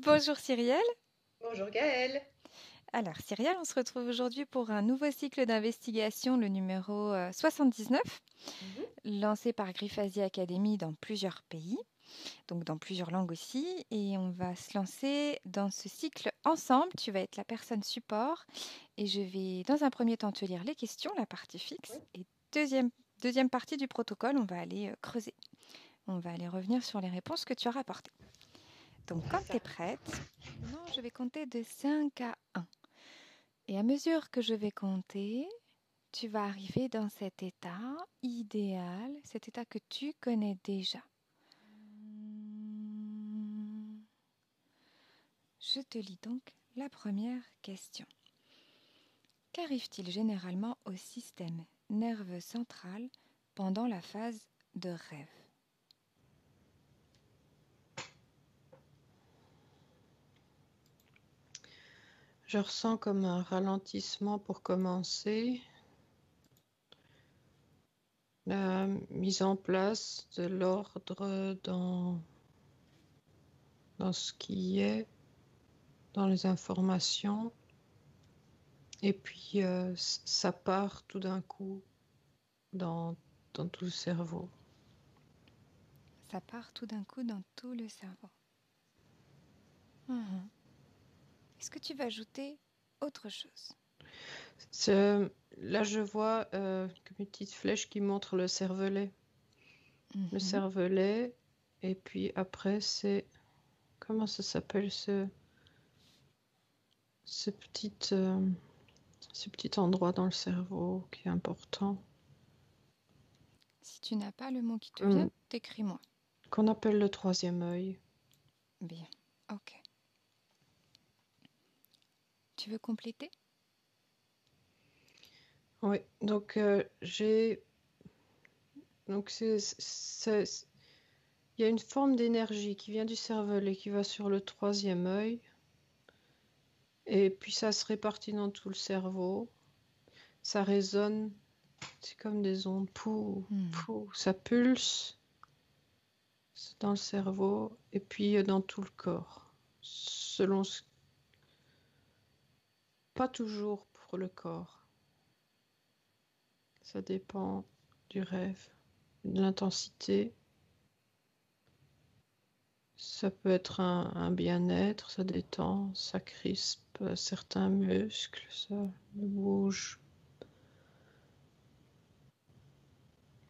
Bonjour Cyrielle. Bonjour Gaëlle. Alors Cyrielle, on se retrouve aujourd'hui pour un nouveau cycle d'investigation, le numéro 79, Mhm. lancé par Griffasie Academy dans plusieurs pays, donc dans plusieurs langues aussi. Et on va se lancer dans ce cycle ensemble. Tu vas être la personne support et je vais dans un premier temps te lire les questions, la partie fixe. Oui. Et deuxième partie du protocole, on va aller creuser. On va aller revenir sur les réponses que tu as rapportées. Donc C'est quand tu ça. es prête, maintenant je vais compter de 5 à 1. Et à mesure que je vais compter, tu vas arriver dans cet état idéal, cet état que tu connais déjà. Je te lis donc la première question. Qu'arrive-t-il généralement au système nerveux central pendant la phase de rêve? Je ressens comme un ralentissement pour commencer, la mise en place de l'ordre dans ce qui est, dans les informations, et puis ça part tout d'un coup dans, dans tout le cerveau. Ça part tout d'un coup dans tout le cerveau. Mhm. Est-ce que tu vas ajouter autre chose? Là, je vois comme une petite flèche qui montre le cervelet. Le Mhm. cervelet, et puis après, c'est... Comment ça s'appelle ce petit, ce petit endroit dans le cerveau qui est important, Si tu n'as pas le mot qui te vient, hum, t'écris-moi. qu'on appelle le troisième œil. Bien, ok. Tu veux compléter? Oui, donc j'ai... Donc il y a une forme d'énergie qui vient du cervelet, qui va sur le troisième œil, et puis ça se répartit dans tout le cerveau. Ça résonne, c'est comme des ondes, pou, Hmm. pou, ça pulse dans le cerveau, et puis dans tout le corps, selon ce... Pas toujours pour le corps. Ça dépend du rêve, de l'intensité. Ça peut être un bien-être, ça détend, ça crispe certains muscles, ça bouge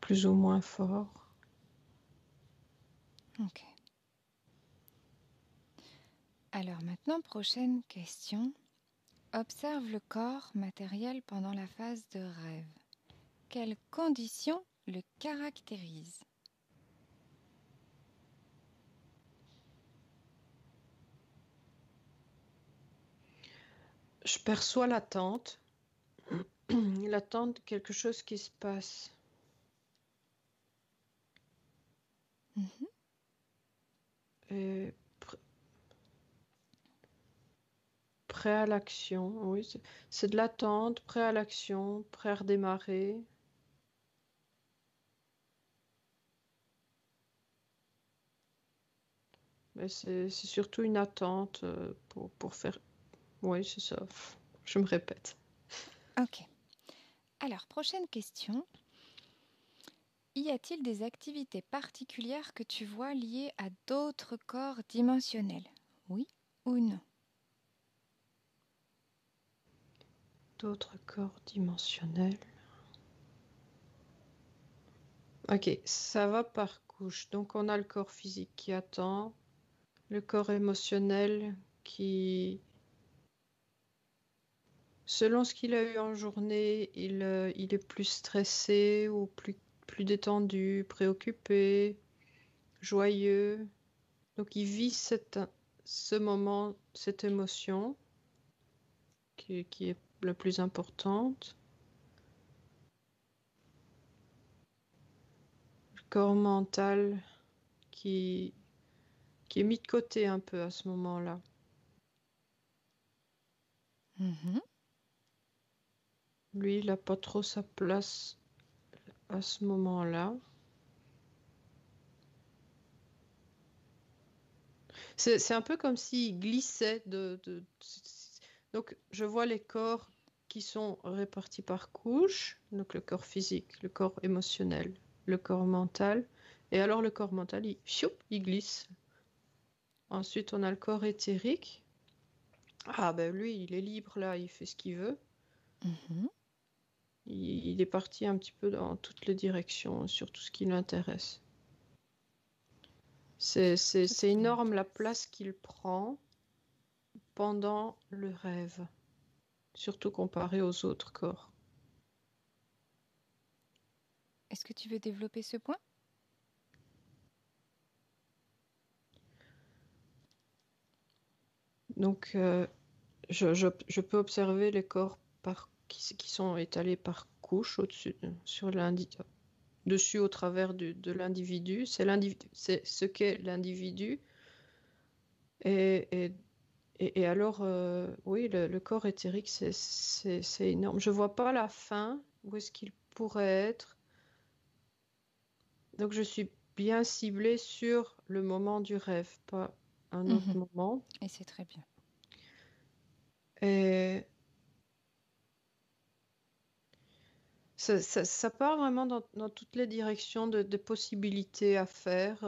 plus ou moins fort. Ok. Alors maintenant, prochaine question. Observe le corps matériel pendant la phase de rêve. Quelles conditions le caractérisent? Je perçois l'attente, l'attente de quelque chose qui se passe. Mhm. Et prêt à l'action, oui, c'est de l'attente, prêt à l'action, prêt à redémarrer. Mais c'est surtout une attente pour faire... Oui, c'est ça. Je me répète. Ok. Alors, prochaine question. Y a-t-il des activités particulières que tu vois liées à d'autres corps dimensionnels? Oui ou non? D'autres corps dimensionnels. Ok, ça va par couche. Donc on a le corps physique qui attend, le corps émotionnel qui, selon ce qu'il a eu en journée, il est plus stressé ou plus détendu, préoccupé, joyeux. Donc il vit ce moment, cette émotion qui est la plus importante. Le corps mental qui, qui est mis de côté un peu à ce moment-là. Mhm. Lui, il n'a pas trop sa place à ce moment-là. C'est un peu comme s'il glissait Donc, je vois les corps qui sont répartis par couches, donc le corps physique, le corps émotionnel, le corps mental, et alors le corps mental, il glisse. Ensuite, on a le corps éthérique. Ah ben lui, il est libre là, il fait ce qu'il veut. Mhm. Il est parti un petit peu dans toutes les directions, sur tout ce qui l'intéresse. C'est Tout est bien en énorme la place. place qu'il prend pendant le rêve, surtout comparé aux autres corps. Est-ce que tu veux développer ce point? Donc, je peux observer les corps qui sont étalés par couches au-dessus, dessus au travers de l'individu. C'est ce qu'est l'individu. Et, et, et alors, oui, le corps éthérique, c'est énorme. Je vois pas la fin, où est-ce qu'il pourrait être. Donc, je suis bien ciblée sur le moment du rêve, pas un autre Mhm. moment. Et c'est très bien. Et ça part vraiment dans toutes les directions de possibilités à faire.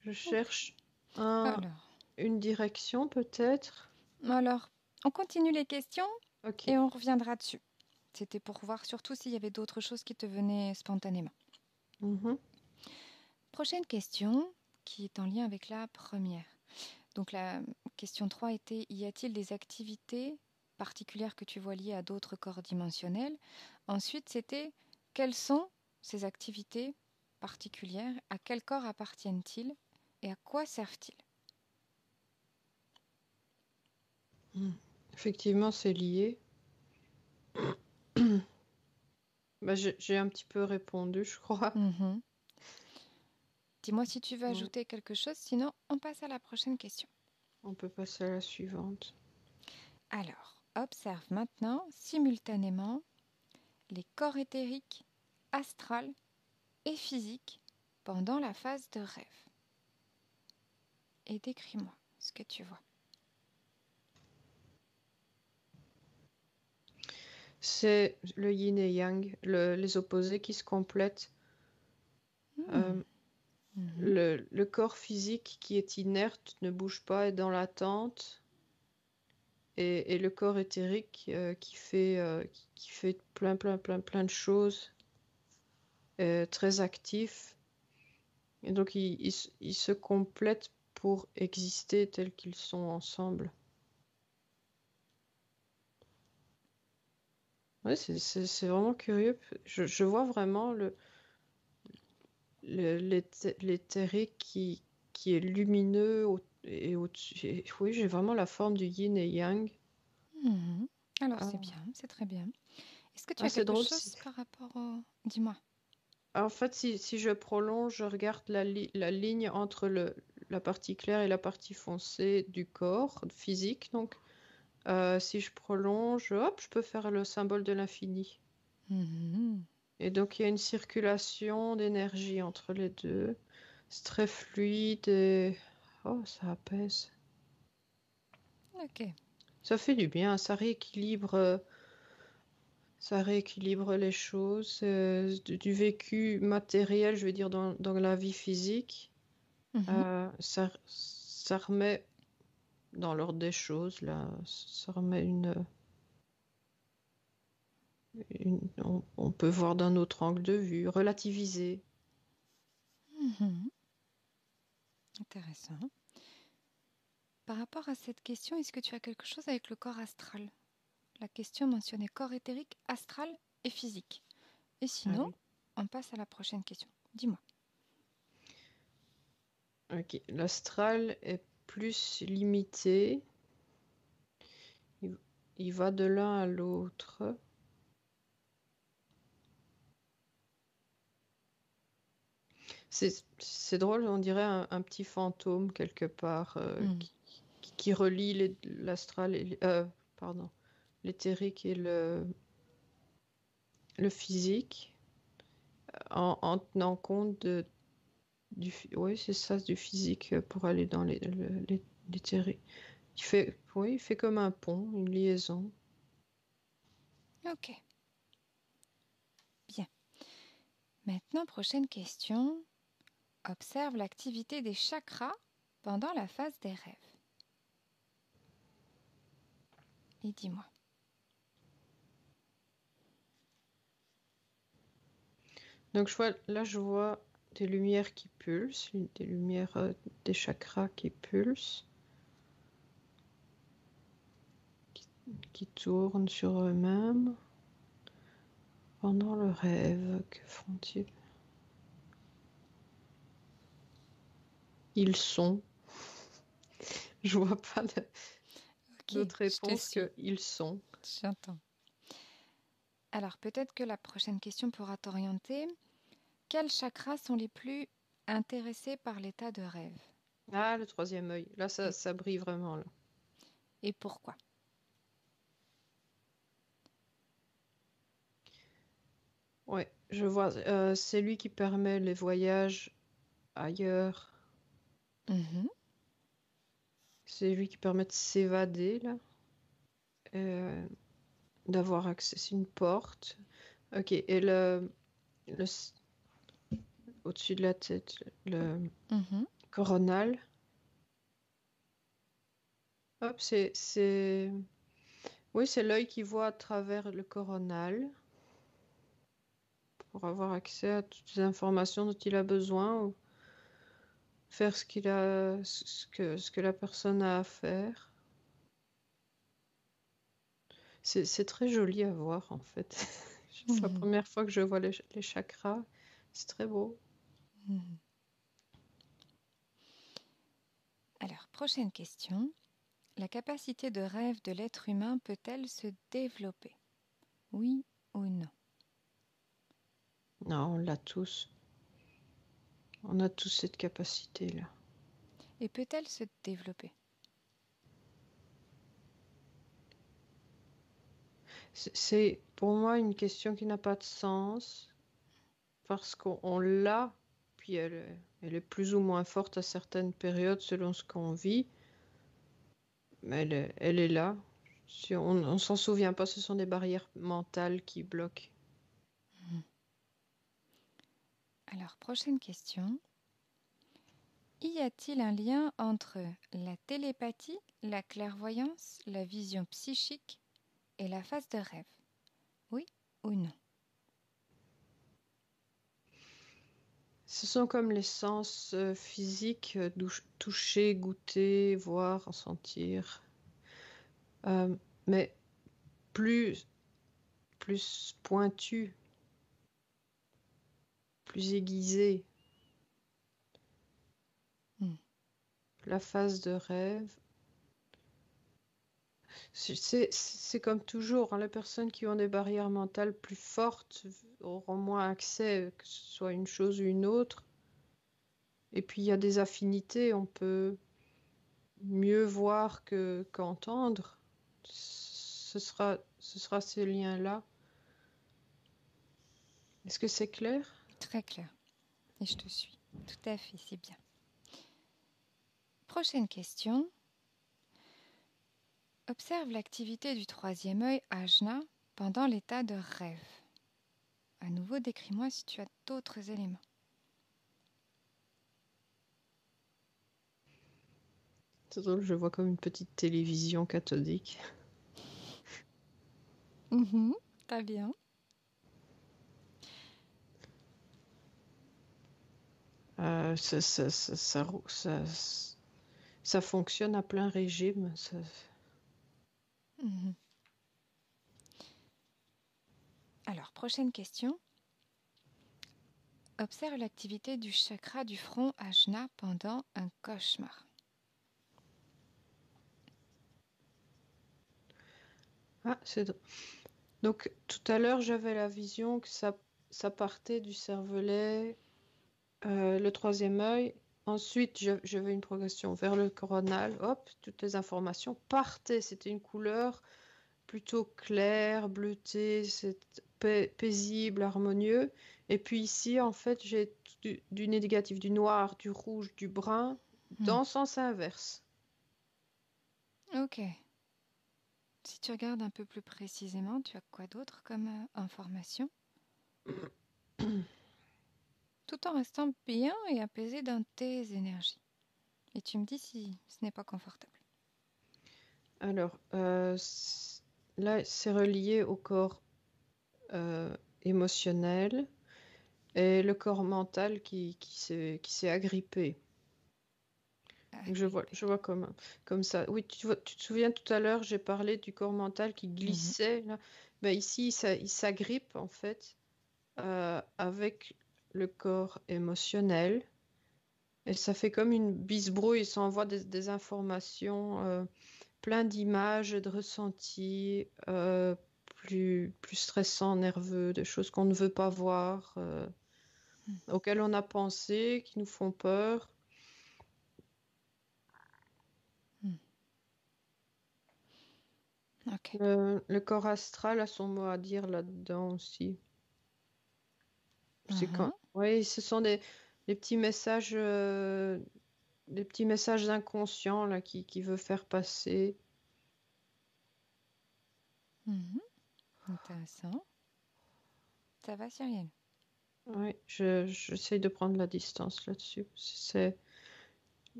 Je Ok. cherche un, Alors, une direction peut-être. alors, on continue les questions Ok. et on reviendra dessus. C'était pour voir surtout s'il y avait d'autres choses qui te venaient spontanément. Mhm. Prochaine question qui est en lien avec la première. Donc la question 3 était, y a-t-il des activités particulières que tu vois liées à d'autres corps dimensionnels? Ensuite, c'était, quelles sont ces activités particulières? À quel corps appartiennent-ils? Et à quoi servent-ils? Effectivement, c'est lié. Bah, j'ai un petit peu répondu, je crois. Mhm. Dis-moi si tu veux Ouais. ajouter quelque chose, sinon on passe à la prochaine question. On peut passer à la suivante. Alors, observe maintenant simultanément les corps éthériques, astral et physique pendant la phase de rêve. Et décris-moi ce que tu vois. C'est le yin et yang, les opposés qui se complètent. Hmm. Euh, Mhm. le corps physique qui est inerte ne bouge pas, est dans l'attente. Et le corps éthérique qui fait plein de choses, très actif. Et donc, ils se complètent pour exister tels qu'ils sont ensemble. Ouais, c'est vraiment curieux. Je vois vraiment l'éthérique qui est lumineux et au-dessus. Oui, j'ai vraiment la forme du yin et yang. Mhm. Alors c'est Ah, bien, c'est très bien. Est-ce que tu ah, as c'est quelque drôle. chose par rapport au... Dis-moi. En fait, si je prolonge, je regarde la ligne entre la partie claire et la partie foncée du corps physique. Donc, si je prolonge, hop, je peux faire le symbole de l'infini. Mhm. Et donc, il y a une circulation d'énergie entre les deux. C'est très fluide et oh, ça apaise. Ok. Ça fait du bien, ça rééquilibre les choses, du vécu matériel, je veux dire, dans la vie physique. Mhm. Ça remet dans l'ordre des choses, là, ça remet on peut voir d'un autre angle de vue, relativiser. Mhm. Intéressant. Par rapport à cette question, est-ce que tu as quelque chose avec le corps astral? La question mentionnait corps éthérique, astral et physique. Et Ah sinon, oui. on passe à la prochaine question. Dis-moi. Ok, l'astral est plus limité, il, il va de l'un à l'autre. C'est drôle, on dirait un petit fantôme quelque part Hmm. qui relie l'astral pardon, l'éthérique et le physique en tenant compte Oui, c'est ça, du physique pour aller dans les terrains. Il fait comme un pont, une liaison. Ok, bien. Maintenant, prochaine question. Observe l'activité des chakras pendant la phase des rêves. Et dis-moi. Donc je vois des lumières qui pulsent, des lumières des chakras qui pulsent, qui tournent sur eux-mêmes pendant le rêve. Que font-ils? Ils sont. Je vois pas Ok, d'autre je te réponse suis. que ils sont. J'entends. Alors, peut-être que la prochaine question pourra t'orienter. Quels chakras sont les plus intéressés par l'état de rêve? Ah, le troisième œil. Là, Et, ça brille vraiment, là. et pourquoi? Ouais, je vois. C'est lui qui permet les voyages ailleurs. Mhm. C'est lui qui permet de s'évader, là. Euh, D'avoir accès. C'est une porte. Ok, et le au-dessus de la tête, le Mhm. coronal. Hop, Oui, c'est l'œil qui voit à travers le coronal pour avoir accès à toutes les informations dont il a besoin ou faire ce que la personne a à faire. C'est très joli à voir, en fait. C'est la Mhm. première fois que je vois les chakras. C'est très beau. Mhm. Alors, prochaine question. La capacité de rêve de l'être humain peut-elle se développer? Oui ou non? Non, on l'a tous. On a tous cette capacité-là. Et peut-elle se développer? C'est pour moi une question qui n'a pas de sens parce qu'on l'a, puis elle est plus ou moins forte à certaines périodes selon ce qu'on vit, mais elle est là. Si on s'en souvient pas, ce sont des barrières mentales qui bloquent. Mhm. Alors, prochaine question. Y a-t-il un lien entre la télépathie, la clairvoyance, la vision psychique et la phase de rêve? Oui ou non? Ce sont comme les sens physiques, toucher, goûter, voir, sentir, euh, mais plus, plus pointu, plus aiguisé. Hmm. La phase de rêve, c'est comme toujours, hein, les personnes qui ont des barrières mentales plus fortes auront moins accès, que ce soit une chose ou une autre. Et puis il y a des affinités, on peut mieux voir qu'entendre. Ce sera ces liens-là. Est-ce que c'est clair? Très clair. Et je te suis. Tout à fait, c'est bien. Prochaine question. Observe l'activité du troisième œil ajna pendant l'état de rêve. À nouveau, décris-moi si tu as d'autres éléments. C'est drôle, je vois comme une petite télévision cathodique. Pas bien. Ça fonctionne à plein régime. Mhm. Alors, prochaine question. Observe l'activité du chakra du front ajna pendant un cauchemar. Ah, donc tout à l'heure, j'avais la vision que ça partait du cervelet, le troisième œil. Ensuite, j'avais une progression vers le coronal. Hop, toutes les informations partaient. C'était une couleur plutôt claire, bleutée, c'est paisible, harmonieux. Et puis ici, en fait, j'ai du négatif, du noir, du rouge, du brun, Hmm. dans sens inverse. Ok. Si tu regardes un peu plus précisément, tu as quoi d'autre comme information? Tout en restant bien et apaisé dans tes énergies. Et tu me dis si ce n'est pas confortable. Alors, là, c'est relié au corps émotionnel et le corps mental qui s'est agrippé. Donc, Agrippé. je vois comme ça. Oui, tu te souviens tout à l'heure, j'ai parlé du corps mental qui Mhm. glissait, là. Ben, ici, il s'agrippe en fait avec le corps émotionnel. Et ça fait comme une bisbrouille, ça envoie des informations, plein d'images, de ressentis, plus stressants, nerveux, des choses qu'on ne veut pas voir, auxquelles on a pensé, qui nous font peur. Hmm. Ok. Le corps astral a son mot à dire là-dedans aussi. C'est Mhm. quand... Oui, ce sont des petits messages inconscients là, qui veut faire passer. Mhm. Intéressant. Ça va, Cyrielle? Oui, j'essaye de prendre la distance là-dessus.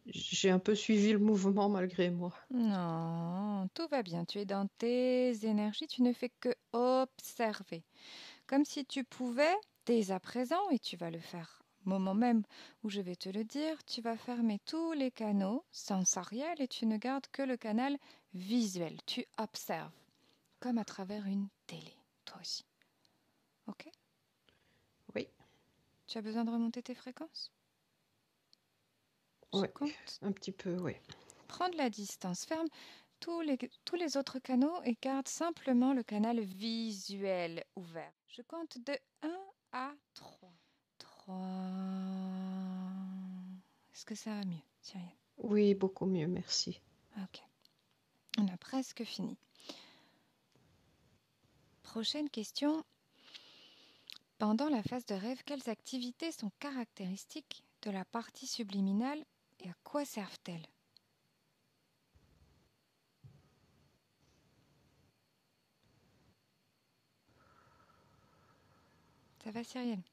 J'ai un peu suivi le mouvement malgré moi. Non, tout va bien. Tu es dans tes énergies, tu ne fais que observer. Comme si tu pouvais, dès à présent, et tu vas le faire au moment même où je vais te le dire, tu vas fermer tous les canaux sensoriels et tu ne gardes que le canal visuel. Tu observes, comme à travers une télé, toi aussi. Ok? Oui, Tu as besoin de remonter tes fréquences? Je oui, compte. un petit peu, oui. Prends de la distance, ferme tous les autres canaux et garde simplement le canal visuel ouvert. Je compte de 1 à 3. 3. Est-ce que ça va mieux, Cyrielle? Oui, beaucoup mieux, merci. Ok, on a presque fini. Prochaine question. Pendant la phase de rêve, quelles activités sont caractéristiques de la partie subliminale et à quoi servent-elles? Ça va, Cyrielle?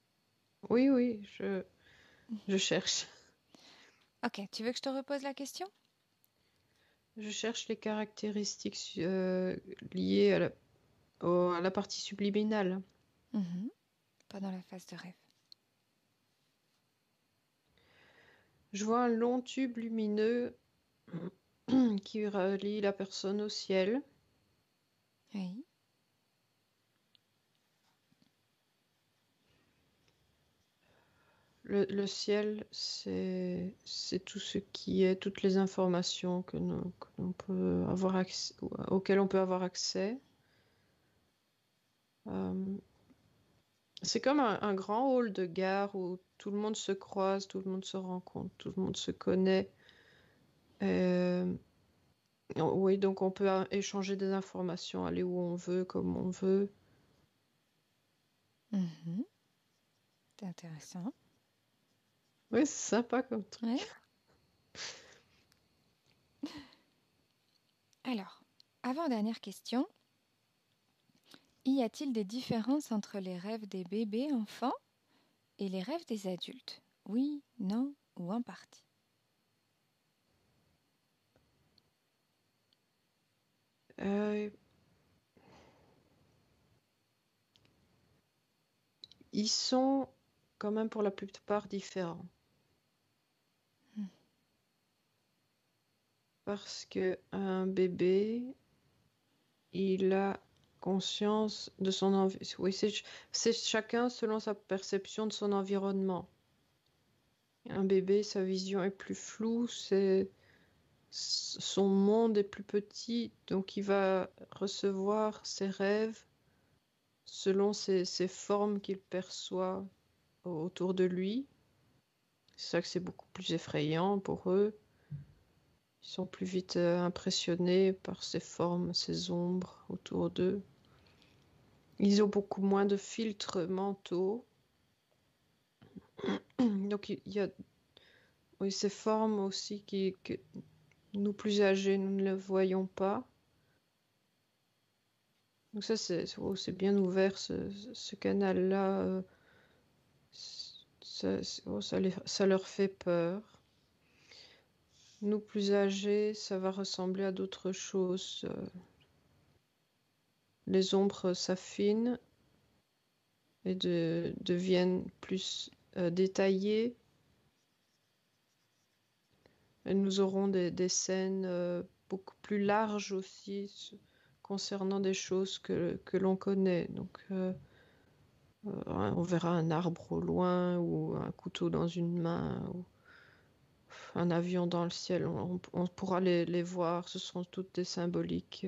Oui, oui, je cherche. Ok, tu veux que je te repose la question? Je cherche les caractéristiques liées à la partie subliminale. Mhm. Pendant la phase de rêve. Je vois un long tube lumineux qui relie la personne au ciel. Oui. Le ciel, c'est tout ce qui est, toutes les informations que l'on peut avoir accès, auxquelles on peut avoir accès. Euh, c'est comme un grand hall de gare où tout le monde se croise, tout le monde se rencontre, tout le monde se connaît. Euh, oui, donc on peut échanger des informations, aller où on veut, comme on veut. Mhm. C'est intéressant. Oui, c'est sympa comme Ouais. truc. Alors, avant-dernière question. Y a-t-il des différences entre les rêves des bébés enfants et les rêves des adultes? Oui, non ou en partie. Euh, Ils sont quand même pour la plupart différents. Hmm. Parce que un bébé, il a conscience de son environnement. Oui, c'est chacun selon sa perception de son environnement. Un bébé, sa vision est plus floue, son monde est plus petit, donc il va recevoir ses rêves selon ces formes qu'il perçoit autour de lui. C'est ça que c'est beaucoup plus effrayant pour eux. Ils sont plus vite impressionnés par ces formes, ces ombres autour d'eux. Ils ont beaucoup moins de filtres mentaux. Donc il y a oui, ces formes aussi que nous plus âgés, nous ne les voyons pas. Donc ça, c'est bien ouvert, ce canal-là. Ça leur fait peur. Nous plus âgés, ça va ressembler à d'autres choses. Les ombres s'affinent et deviennent plus détaillées. Et nous aurons des scènes beaucoup plus larges aussi concernant des choses que l'on connaît. Donc, on verra un arbre au loin ou un couteau dans une main ou un avion dans le ciel. On pourra les voir. Ce sont toutes des symboliques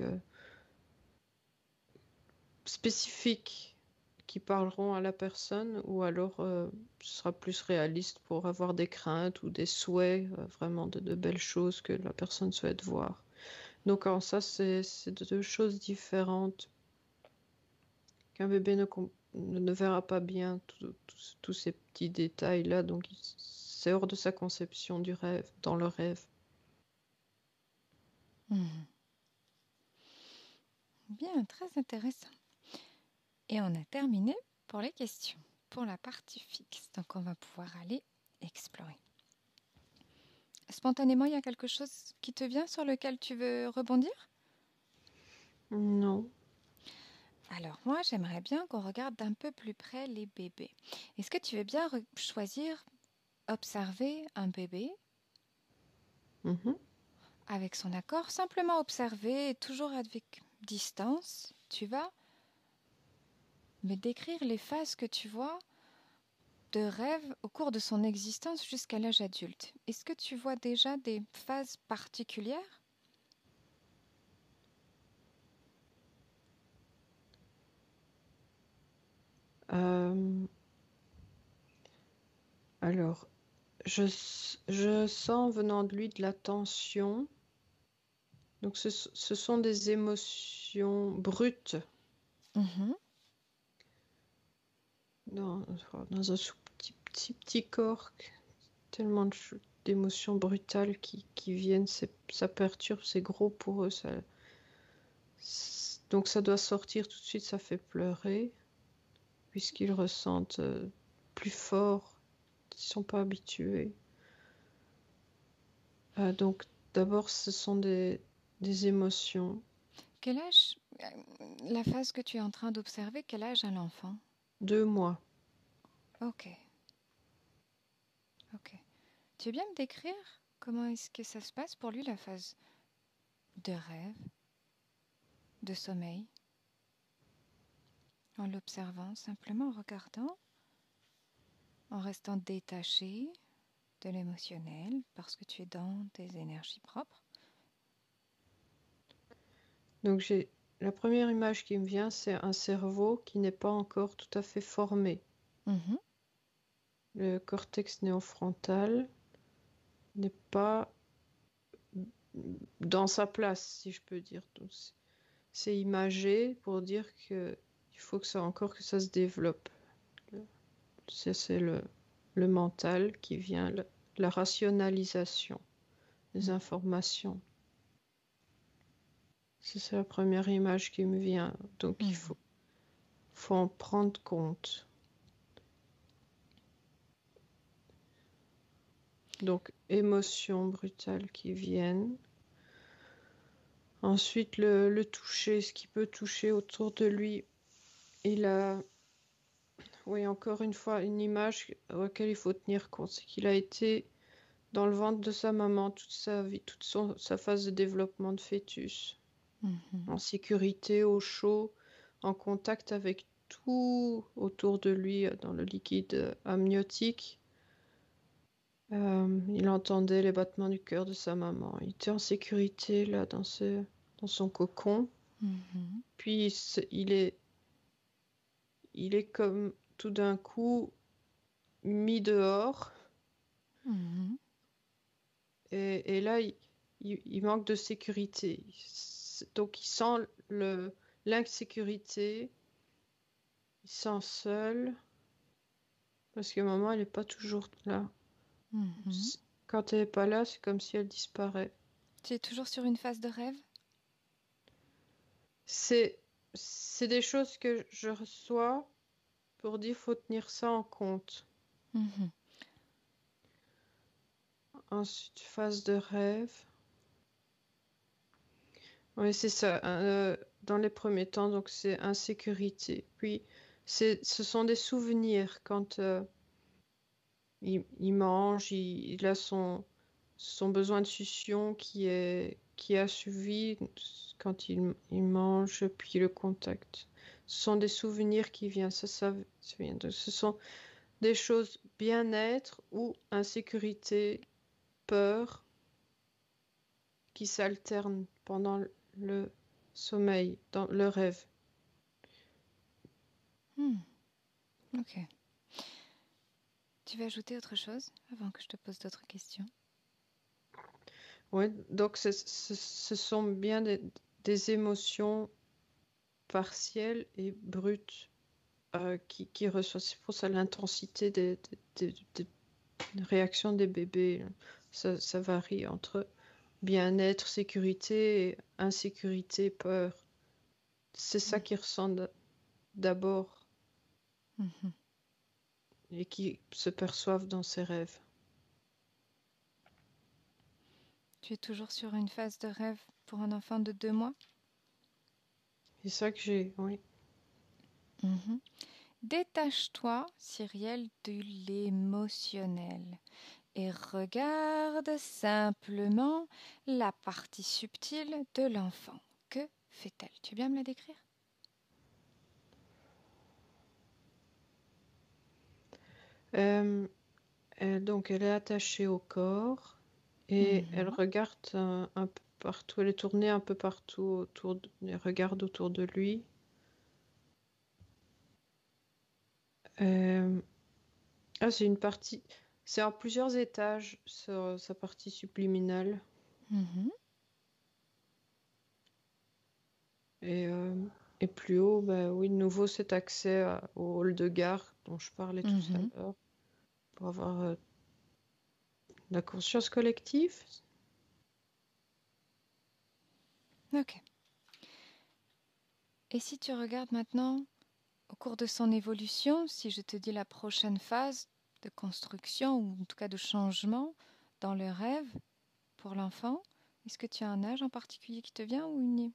spécifiques qui parleront à la personne, ou alors ce sera plus réaliste pour avoir des craintes ou des souhaits, vraiment de belles choses que la personne souhaite voir. Donc en ça, c'est deux choses différentes. Qu'un bébé ne verra pas bien tous ces petits détails-là, donc c'est hors de sa conception du rêve, dans le rêve. Mhm. Bien, très intéressant. Et on a terminé pour les questions, pour la partie fixe. Donc on va pouvoir aller explorer. Spontanément, il y a quelque chose qui te vient sur lequel tu veux rebondir? Non. Alors moi, j'aimerais bien qu'on regarde d'un peu plus près les bébés. Est-ce que tu veux bien choisir, observer un bébé Mhm. avec son accord, simplement observer, toujours avec distance, tu vas me décrire les phases que tu vois de rêve au cours de son existence jusqu'à l'âge adulte. Est-ce que tu vois déjà des phases particulières? Euh, alors, je sens venant de lui de la tension. Donc, ce sont des émotions brutes Mhm. dans un petit corps. Tellement d'émotions brutales qui viennent. Ça perturbe, c'est gros pour eux. Donc, ça doit sortir tout de suite, ça fait pleurer, puisqu'ils ressentent plus fort. Ils ne sont pas habitués. Donc, d'abord, ce sont des émotions. Quel âge, la phase que tu es en train d'observer, quel âge a l'enfant? 2 mois. Ok, ok. Tu veux bien me décrire comment est-ce que ça se passe pour lui, la phase de rêve, de sommeil, en l'observant, simplement en regardant, en restant détaché de l'émotionnel, parce que tu es dans tes énergies propres. Donc, la première image qui me vient, c'est un cerveau qui n'est pas encore tout à fait formé. Mhm. Le cortex néofrontal n'est pas dans sa place, si je peux dire. Donc, c'est imagé pour dire que il faut encore que ça se développe. C'est le mental qui vient, la rationalisation des Mhm. informations. C'est la première image qui me vient. Donc il Mhm. faut en prendre compte. Donc émotions brutales qui viennent. Ensuite le toucher, ce qui peut toucher autour de lui. Il a, oui, encore une fois, une image auquel il faut tenir compte. C'est qu'il a été dans le ventre de sa maman toute sa vie, sa phase de développement de fœtus, Mhm. en sécurité, au chaud, en contact avec tout autour de lui dans le liquide amniotique. Il entendait les battements du cœur de sa maman. Il était en sécurité là dans son cocon. Mhm. Puis il est comme tout d'un coup mis dehors. Mhm. Et là, il manque de sécurité. Donc, il sent l'insécurité, il se sent seul. Parce que maman, elle n'est pas toujours là. Mhm. Quand elle n'est pas là, c'est comme si elle disparaît. Tu es toujours sur une phase de rêve? C'est, c'est des choses que je reçois pour dire faut tenir ça en compte. Mhm. Ensuite, phase de rêve. Oui, c'est ça. Dans les premiers temps, donc c'est insécurité. Puis, ce sont des souvenirs quand il mange, il a son besoin de succion qui est assouvi quand il mange, puis le contact. Ce sont des souvenirs qui viennent, ça vient ce sont des choses bien-être ou insécurité, peur qui s'alternent pendant le sommeil, dans le rêve. Hmm. Ok. Tu veux ajouter autre chose avant que je te pose d'autres questions? Ouais, donc ce sont bien des émotions partielles et brutes qui reçoivent. C'est pour ça l'intensité des réactions des bébés. Ça varie entre bien-être, sécurité, et insécurité, peur. C'est ça Hmm. qu'ils ressentent d'abord Mhm. et qui se perçoivent dans ces rêves. Tu es toujours sur une phase de rêve pour un enfant de 2 mois? C'est ça que j'ai, oui. Mhm. Détache-toi, Cyrielle, de l'émotionnel et regarde simplement la partie subtile de l'enfant. Que fait-elle? Tu veux bien me la décrire? Euh, donc, elle est attachée au corps et elle Mhm. regarde un peu partout. Elle est tournée un peu partout elle regarde autour de lui. Euh, c'est une partie. C'est en plusieurs étages, sa partie subliminale. Mhm. Et, euh, et plus haut, bah, oui, de nouveau cet accès au hall de gare dont je parlais tout à Mhm. l'heure, pour avoir la conscience collective. Ok. Et si tu regardes maintenant au cours de son évolution, si je te dis la prochaine phase de construction ou en tout cas de changement dans le rêve pour l'enfant, est-ce que tu as un âge en particulier qui te vient ou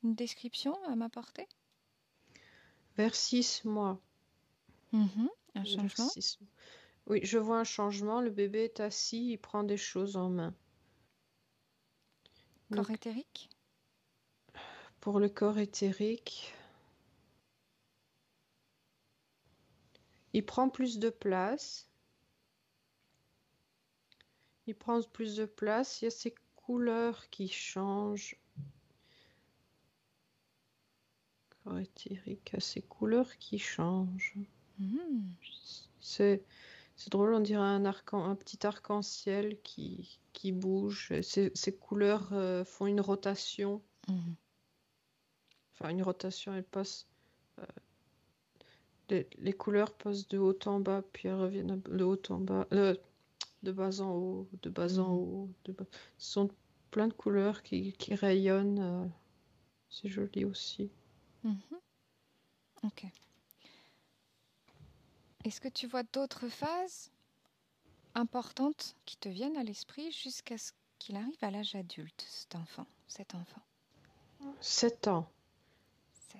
une description à m'apporter? Vers 6 mois. Mhm. Un Vers changement 6 mois. Oui, je vois un changement. Le bébé est assis, il prend des choses en main. corps Donc, éthérique? pour le corps éthérique, il prend plus de place. Il prend plus de place. Il y a ces couleurs qui changent. Le corps éthérique a ces couleurs qui changent. Mhm. C'est drôle, on dirait un petit arc-en-ciel qui bouge. Ces couleurs font une rotation. Mhm. Enfin, une rotation, elles passent. euh, les couleurs passent de haut en bas, puis elles reviennent de haut en bas. De bas en haut, de bas en Mhm. haut. Ce sont plein de couleurs qui rayonnent. C'est joli aussi. Mhm. Ok. Est-ce que tu vois d'autres phases importantes qui te viennent à l'esprit jusqu'à ce qu'il arrive à l'âge adulte, cet enfant? 7 ans, 7 ans.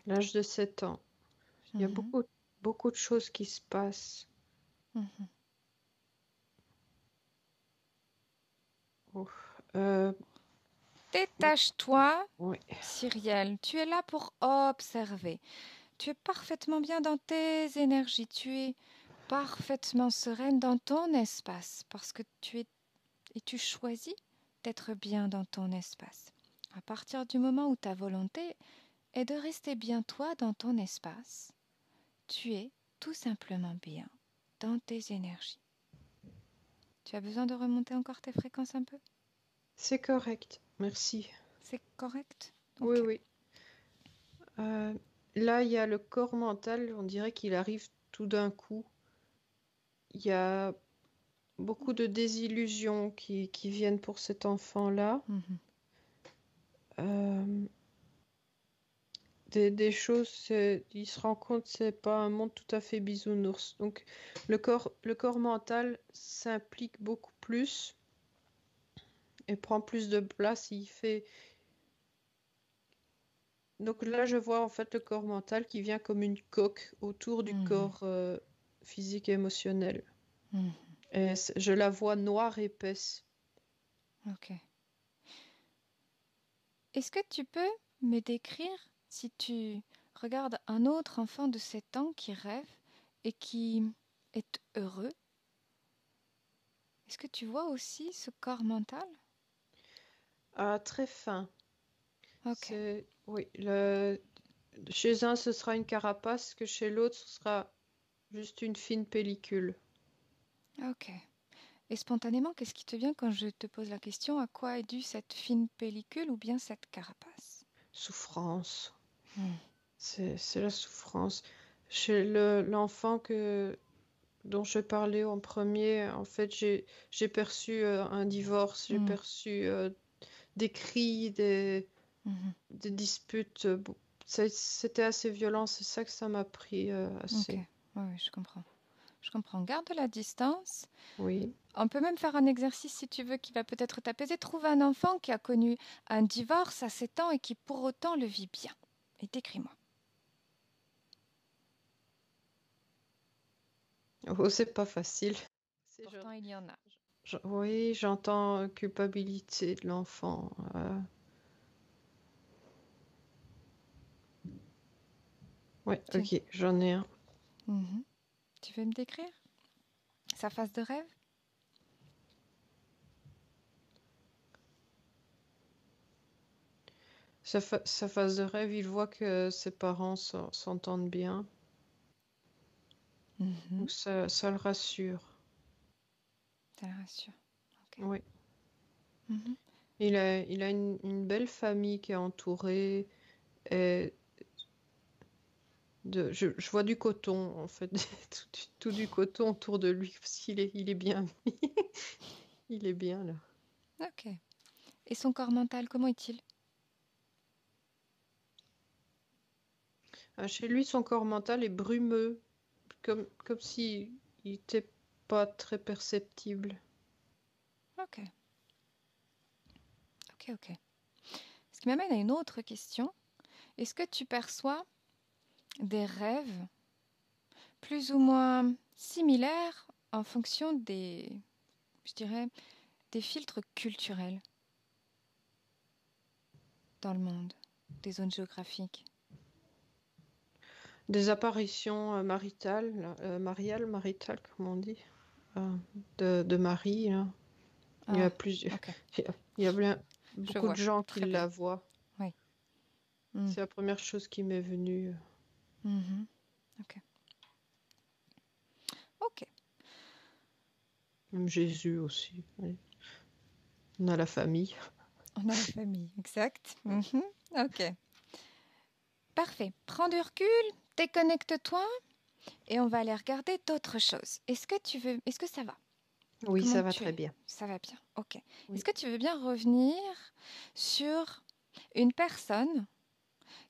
l'âge de 7 ans. Il y a Mhm. beaucoup de choses qui se passent. Mhm. Oh, euh, Détache-toi, oui. Cyrielle. Tu es là pour observer. Tu es parfaitement bien dans tes énergies. Tu es parfaitement sereine dans ton espace parce que tu choisis d'être bien dans ton espace. À partir du moment où ta volonté est de rester bien toi dans ton espace, tu es tout simplement bien dans tes énergies. Tu as besoin de remonter encore tes fréquences un peu? C'est correct, merci. C'est correct? Oui, Ok. oui. Euh, Là, il y a le corps mental, on dirait qu'il arrive tout d'un coup. il y a beaucoup de désillusions qui viennent pour cet enfant-là. Mhm. Euh, des choses, il se rend compte que c'est pas un monde tout à fait bisounours. Donc le corps mental s'implique beaucoup plus et prend plus de place. Donc là, je vois en fait le corps mental qui vient comme une coque autour du Mhm. corps physique et émotionnel. Mhm. Et je la vois noire épaisse. Ok. Est-ce que tu peux me décrire si tu regardes un autre enfant de 7 ans qui rêve et qui est heureux? Est-ce que tu vois aussi ce corps mental? Ah, très fin. Ok, Oui, chez un, ce sera une carapace, que chez l'autre, ce sera juste une fine pellicule. ok. Et spontanément, qu'est-ce qui te vient quand je te pose la question à quoi est due cette fine pellicule ou bien cette carapace? Souffrance. Hmm. C'est la souffrance. Chez l'enfant dont je parlais en premier, en fait, j'ai perçu un divorce, j'ai Hmm. perçu des cris, Mhm. des disputes. Bon, c'était assez violent, c'est ça que ça m'a pris Ok, assez. oui, oui, je comprends. Je comprends. Garde la distance. Oui. On peut même faire un exercice si tu veux qui va peut-être t'apaiser. Trouve un enfant qui a connu un divorce à 7 ans et qui pour autant le vit bien. Et décris-moi. Oh, c'est pas facile. C'est Pourtant, il y en a. Oui, j'entends culpabilité de l'enfant. Ouais, Tu... ok, j'en ai un. Mhm. Tu veux me décrire sa phase de rêve? Sa phase de rêve, il voit que ses parents s'entendent bien. Mhm. Donc ça le rassure. Ça le rassure. Ok. Oui. Mhm. Il a une belle famille qui est entourée. Et je vois du coton, en fait. Tout du coton autour de lui, parce il est bien mis. Il est bien là. Ok. Et son corps mental, comment est-il? Ah, chez lui, son corps mental est brumeux, comme si il n'était pas très perceptible. Ok. Ok, ok. Ce qui m'amène à une autre question. Est-ce que tu perçois des rêves plus ou moins similaires en fonction des, je dirais, des filtres culturels dans le monde, des zones géographiques? Des apparitions maritales, là, maritales, comme on dit, euh, de Marie, là. Il y a Ah, plusieurs, ok. il y a Je beaucoup de vois. gens qui Très bien. la voient. Oui. Mm. C'est la première chose qui m'est venue. Mhm. Ok. Ok. Même Jésus aussi. Oui. On a la famille. On a la famille, exact. Mhm. Ok. Parfait. Prends du recul, déconnecte-toi et on va aller regarder d'autres choses. Est-ce que ça va? Oui, Comment ça va tu très es? bien. Ça va bien. Ok. Est-ce Oui. que tu veux bien revenir sur une personne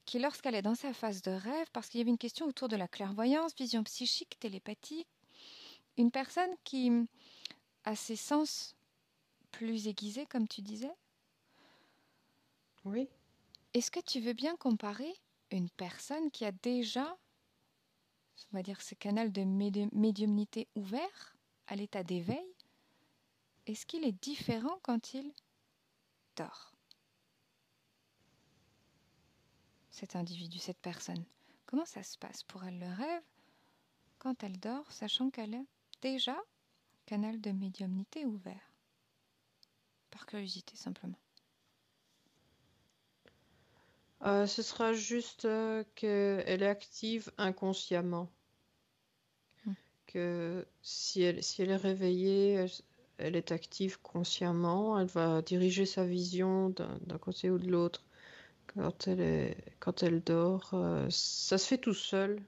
qui, lorsqu'elle est dans sa phase de rêve, parce qu'il y avait une question autour de la clairvoyance, vision psychique, télépathie, une personne qui a ses sens plus aiguisés, comme tu disais, Oui. est-ce que tu veux bien comparer une personne qui a déjà, on va dire, ce canal de médiumnité ouvert à l'état d'éveil, est-ce qu'il est différent quand il dort, cet individu, cette personne? Comment ça se passe pour elle le rêve quand elle dort, sachant qu'elle a déjà canal de médiumnité ouvert? Par curiosité, simplement. Ce sera juste qu'elle est active inconsciemment. Hmm. Que si elle est réveillée, elle est active consciemment. Elle va diriger sa vision d'un côté ou de l'autre. Quand elle dort, ça se fait tout seul.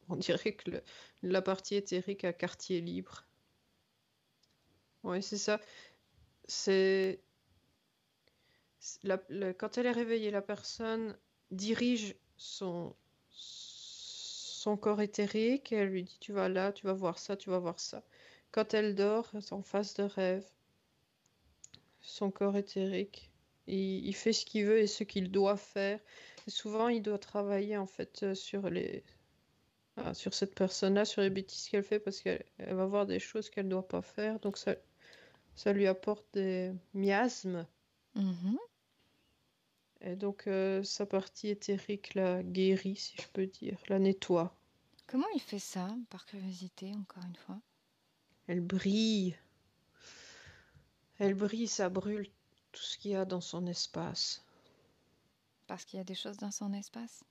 On dirait que la partie éthérique a quartier libre. Oui, c'est ça. C'est quand elle est réveillée, la personne dirige son corps éthérique et elle lui dit, tu vas là, tu vas voir ça, tu vas voir ça. Quand elle dort, en phase de rêve, son corps éthérique, il fait ce qu'il veut et ce qu'il doit faire. Et souvent, il doit travailler en fait sur cette personne-là, sur les bêtises qu'elle fait parce qu'elle va voir des choses qu'elle ne doit pas faire. Donc ça lui apporte des miasmes. Mhm. Et donc, sa partie éthérique la guérit, si je peux dire, la nettoie. Comment il fait ça, par curiosité, encore une fois? Elle brille. Elle brille, ça brûle tout ce qu'il y a dans son espace. Parce qu'il y a des choses dans son espace.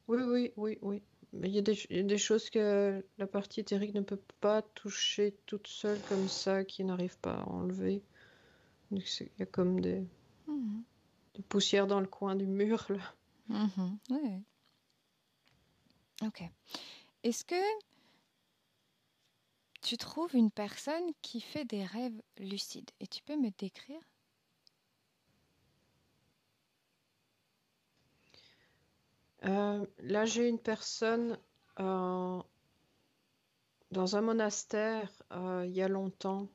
Oui, oui, oui, oui. Mais il y a des choses que la partie éthérique ne peut pas toucher toute seule comme ça, qui n'arrive pas à enlever. Donc, il y a comme Mhm. des poussières dans le coin du mur, là. Mhm. Ouais. Ok. Est-ce que tu trouves une personne qui fait des rêves lucides? Et tu peux me décrire? Là, j'ai une personne euh, dans un monastère il y a longtemps.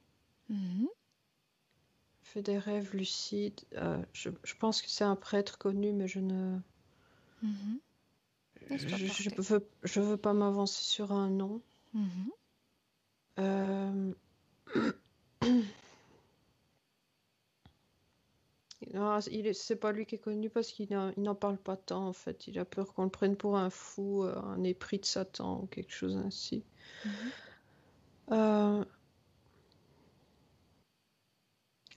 Mhm. Fait des rêves lucides. Je pense que c'est un prêtre connu, mais Mhm. Laisse-toi porter. je veux pas m'avancer sur un nom. Mhm. Euh, non, c'est pas lui qui est connu parce il n'en parle pas tant en fait. Il a peur qu'on le prenne pour un fou, un épris de Satan ou quelque chose ainsi. Mhm. Euh,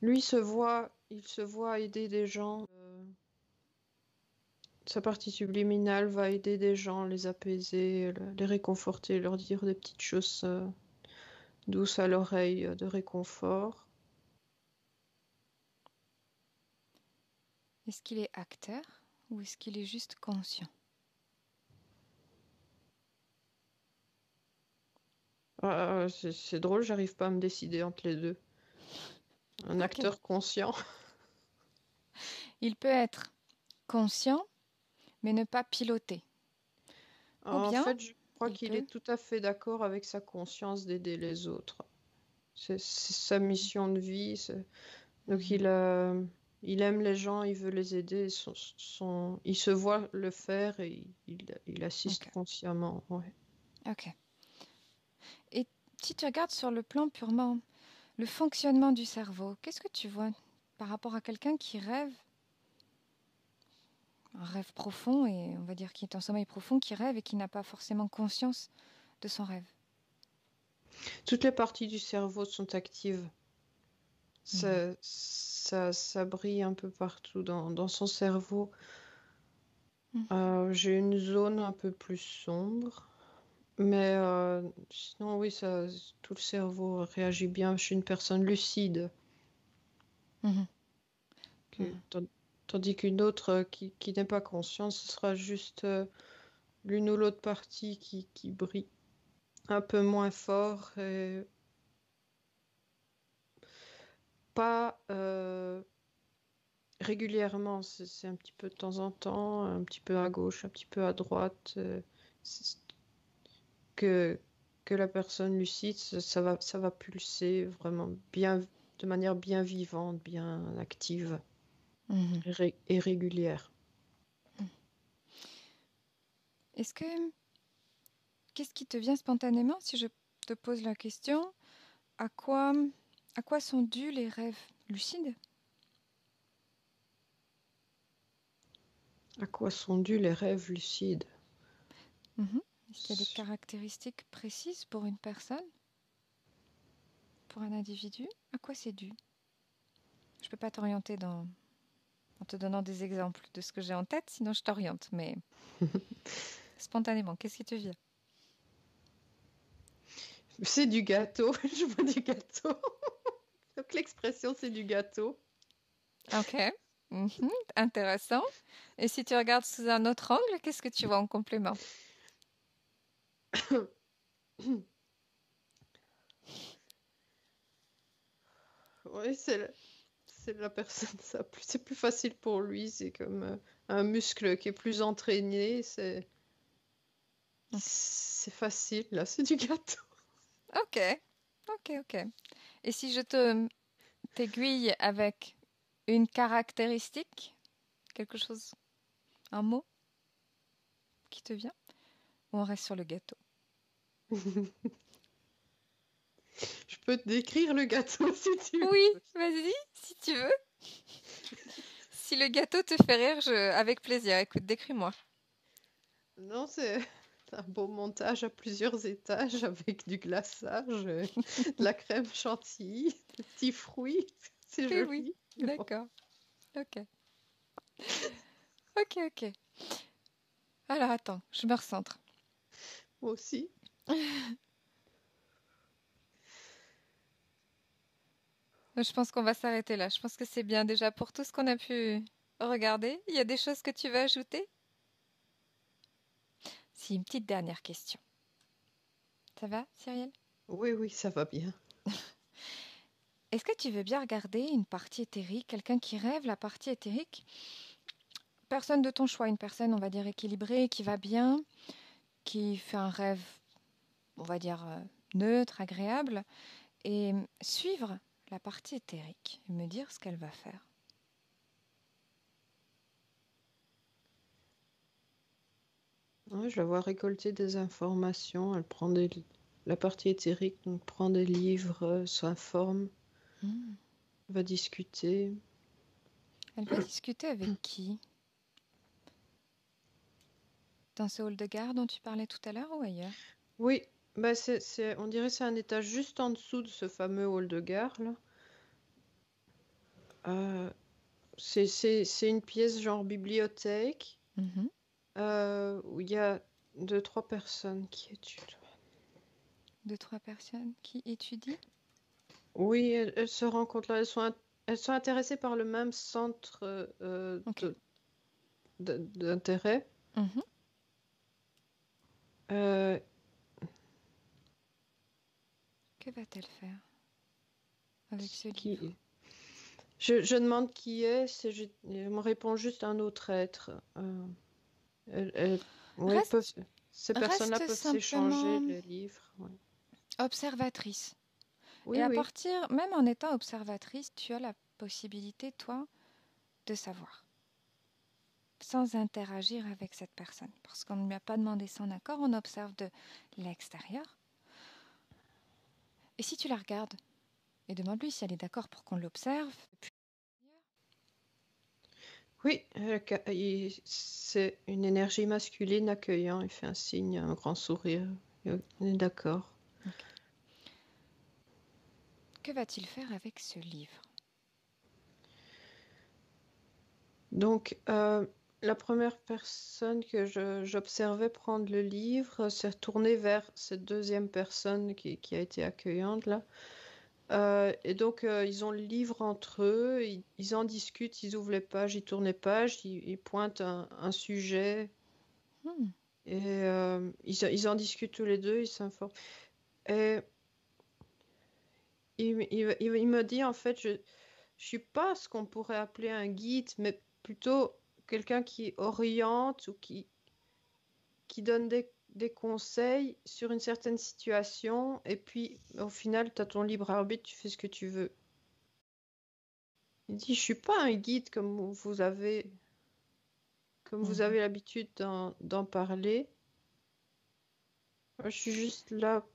Lui il se voit aider des gens. Sa partie subliminale va aider des gens, les apaiser, les réconforter, leur dire des petites choses douces à l'oreille de réconfort. Est-ce qu'il est acteur ou est-ce qu'il est juste conscient? C'est drôle, j'arrive pas à me décider entre les deux. Un Ok. acteur conscient. Il peut être conscient, mais ne pas piloter. Ou En bien, fait, je crois il qu'il peut... est tout à fait d'accord avec sa conscience d'aider les autres. C'est sa mission de vie. Donc Mhm. il aime les gens, il veut les aider. Il se voit le faire et il assiste Ok. consciemment. Ouais. Ok. Et si tu regardes sur le plan purement le fonctionnement du cerveau, qu'est-ce que tu vois par rapport à quelqu'un qui rêve, un rêve profond, et on va dire qui est en sommeil profond, qui rêve et qui n'a pas forcément conscience de son rêve? Toutes les parties du cerveau sont actives. Mhm. Ça brille un peu partout dans son cerveau. Mhm. J'ai une zone un peu plus sombre, mais sinon oui, tout le cerveau réagit bien. Je suis une personne lucide, Mhm. que- Mhm. tan- tandis qu'une autre qui n'est pas consciente, ce sera juste l'une ou l'autre partie qui brille un peu moins fort et pas régulièrement. C'est un petit peu de temps en temps, un petit peu à gauche, un petit peu à droite. C'est- que, que la personne lucide, ça va pulser vraiment bien, de manière bien vivante, bien active Mhm. et régulière. Est-ce que qu'est-ce qui te vient spontanément si je te pose la question, à quoi à quoi sont dus les rêves lucides? À quoi sont dus les rêves lucides? Mhm. Est-ce qu'il y a des caractéristiques précises pour une personne, pour un individu? À quoi c'est dû? Je peux pas t'orienter en te donnant des exemples de ce que j'ai en tête, sinon je t'oriente. Mais spontanément, qu'est-ce qui te vient? C'est du gâteau, je vois du gâteau. Donc l'expression c'est du gâteau. Ok, mhm, intéressant. Et si tu regardes sous un autre angle, qu'est-ce que tu vois en complément? Oui, c'est la personne, c'est plus facile pour lui. C'est comme un muscle qui est plus entraîné. Ok. C'est facile, là, c'est du gâteau. Ok, ok, ok. Et si je te t'aiguille avec une caractéristique, quelque chose, un mot qui te vient, ou on reste sur le gâteau? Je peux te décrire le gâteau si tu Oui, veux. vas-y, si tu veux. Si le gâteau te fait rire, avec plaisir. Écoute, décris-moi. Non, c'est un beau montage à plusieurs étages avec du glaçage, de la crème chantilly, des petits fruits. C'est Oui, oui, joli. Mais bon, d'accord. Ok, ok, ok. Alors attends, je me recentre. moi aussi. Je pense qu'on va s'arrêter là. Je pense que c'est bien déjà pour tout ce qu'on a pu regarder. Il y a des choses que tu veux ajouter? Si, une petite dernière question. Ça va, Cyrielle? Oui, oui, ça va bien. Est-ce que tu veux bien regarder une partie éthérique, quelqu'un qui rêve la partie éthérique? Personne de ton choix, une personne, on va dire, équilibrée, qui va bien, qui fait un rêve, on va dire, neutre, agréable, et suivre la partie éthérique et me dire ce qu'elle va faire. Ouais, je la vois récolter des informations. Elle prend la partie éthérique, donc prend des livres, s'informe, Hmm. va discuter. Elle va discuter avec qui? Dans ce hall de gare dont tu parlais tout à l'heure ou ailleurs? Oui, bah on dirait que c'est un étage juste en dessous de ce fameux hall de gare, là. Euh, c'est une pièce genre bibliothèque Mhm. où il y a deux, trois personnes qui étudient. Deux, trois personnes qui étudient? Oui, elles se rencontrent là. Elles sont intéressées par le même centre Ok. d'intérêt. Mhm. Euh, Que va-t-elle faire avec ce livre? qui... je demande qui est, elle me répond juste un autre être. Elles, elles- ouais, Reste, ces personnes-là reste peuvent s'échanger simplement les livres. Ouais. observatrice. Et Oui, à oui. partir, même en étant observatrice, tu as la possibilité, toi, de savoir, sans interagir avec cette personne. Parce qu'on ne lui a pas demandé son accord, on observe de l'extérieur. Et si tu la regardes, et demande-lui si elle est d'accord pour qu'on l'observe. Oui, c'est une énergie masculine accueillant. Il fait un signe, un grand sourire. On est d'accord. Ok. Que va-t-il faire avec ce livre? Donc, la première personne que j'observais prendre le livre s'est retournée vers cette deuxième personne qui a été accueillante là. Et donc, ils ont le livre entre eux, ils en discutent, ils ouvrent les pages, ils tournent les pages, ils pointent un sujet Hmm. et ils en discutent tous les deux, ils s'informent. Et il me dit en fait, je suis pas ce qu'on pourrait appeler un guide, mais plutôt quelqu'un qui oriente ou qui donne des conseils sur une certaine situation, et puis au final, tu as ton libre arbitre, tu fais ce que tu veux. Il dit, je suis pas un guide comme vous Mhm. avez l'habitude d'en parler. Moi, je suis juste là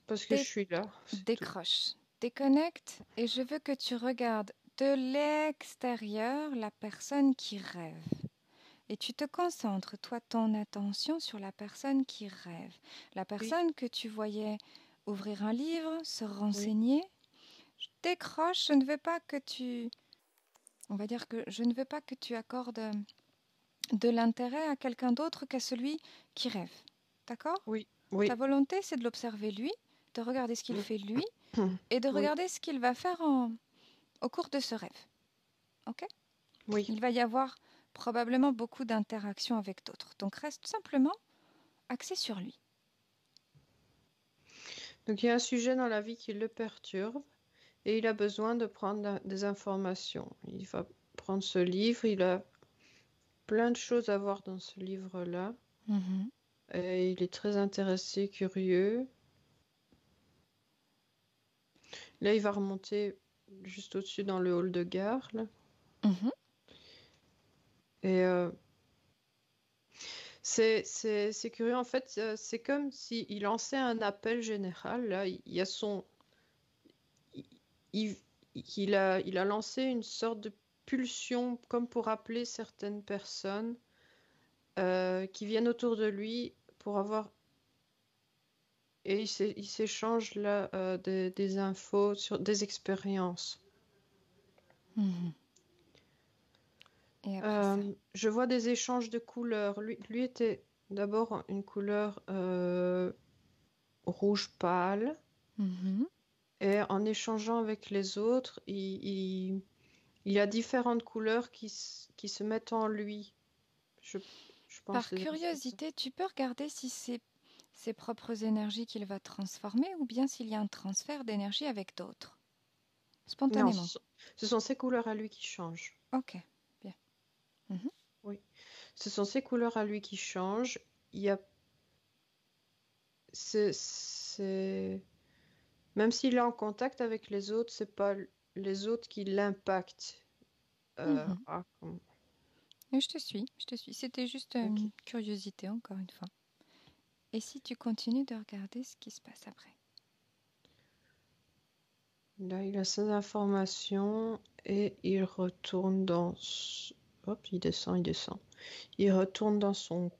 parce que je Dé- suis là, c'est tout. Décroche, déconnecte et je veux que tu regardes de l'extérieur la personne qui rêve. Et tu te concentres, toi, ton attention sur la personne qui rêve. La Oui, personne que tu voyais ouvrir un livre, se oui, renseigner. Décroche, je ne veux pas que tu... On va dire que je ne veux pas que tu accordes de l'intérêt à quelqu'un d'autre qu'à celui qui rêve. D'accord? oui, Ta oui, volonté, c'est de l'observer lui, de regarder ce qu'il oui, fait lui et de oui, regarder ce qu'il va faire au cours de ce rêve. Ok? oui. Il va y avoir probablement beaucoup d'interactions avec d'autres. Donc reste simplement axé sur lui. Donc il y a un sujet dans la vie qui le perturbe et il a besoin de prendre des informations. Il va prendre ce livre, il a plein de choses à voir dans ce livre-là. Mhm. Et il est très intéressé, curieux. Là, il va remonter juste au-dessus dans le hall de gare, là. Mhm. Et c'est curieux, en fait, c'est comme s'il lançait un appel général. Là, il y a son, il, il a lancé une sorte de pulsion, comme pour appeler certaines personnes qui viennent autour de lui pour avoir. Et il s'échange là des infos sur des expériences. Mhm. Et après ça. Je vois des échanges de couleurs. Lui était d'abord une couleur rouge pâle. Mhm. Et en échangeant avec les autres, il y a différentes couleurs qui se mettent en lui. Je, je pense Par que c'est ça. curiosité, tu peux regarder si c'est ses propres énergies qu'il va transformer ou bien s'il y a un transfert d'énergie avec d'autres, Non, spontanément. ce sont ces couleurs à lui qui changent. Ok, bien. Mhm. Oui, ce sont ces couleurs à lui qui changent. Il y a, c'est, même s'il est en contact avec les autres, c'est pas les autres qui l'impactent. Mhm. Ah, comment- Et je te suis, je te suis. C'était juste ok. une curiosité, encore une fois. Et si tu continues de regarder ce qui se passe après? Là, il a ses informations et il retourne Hop, il descend, il descend. Il retourne dans son...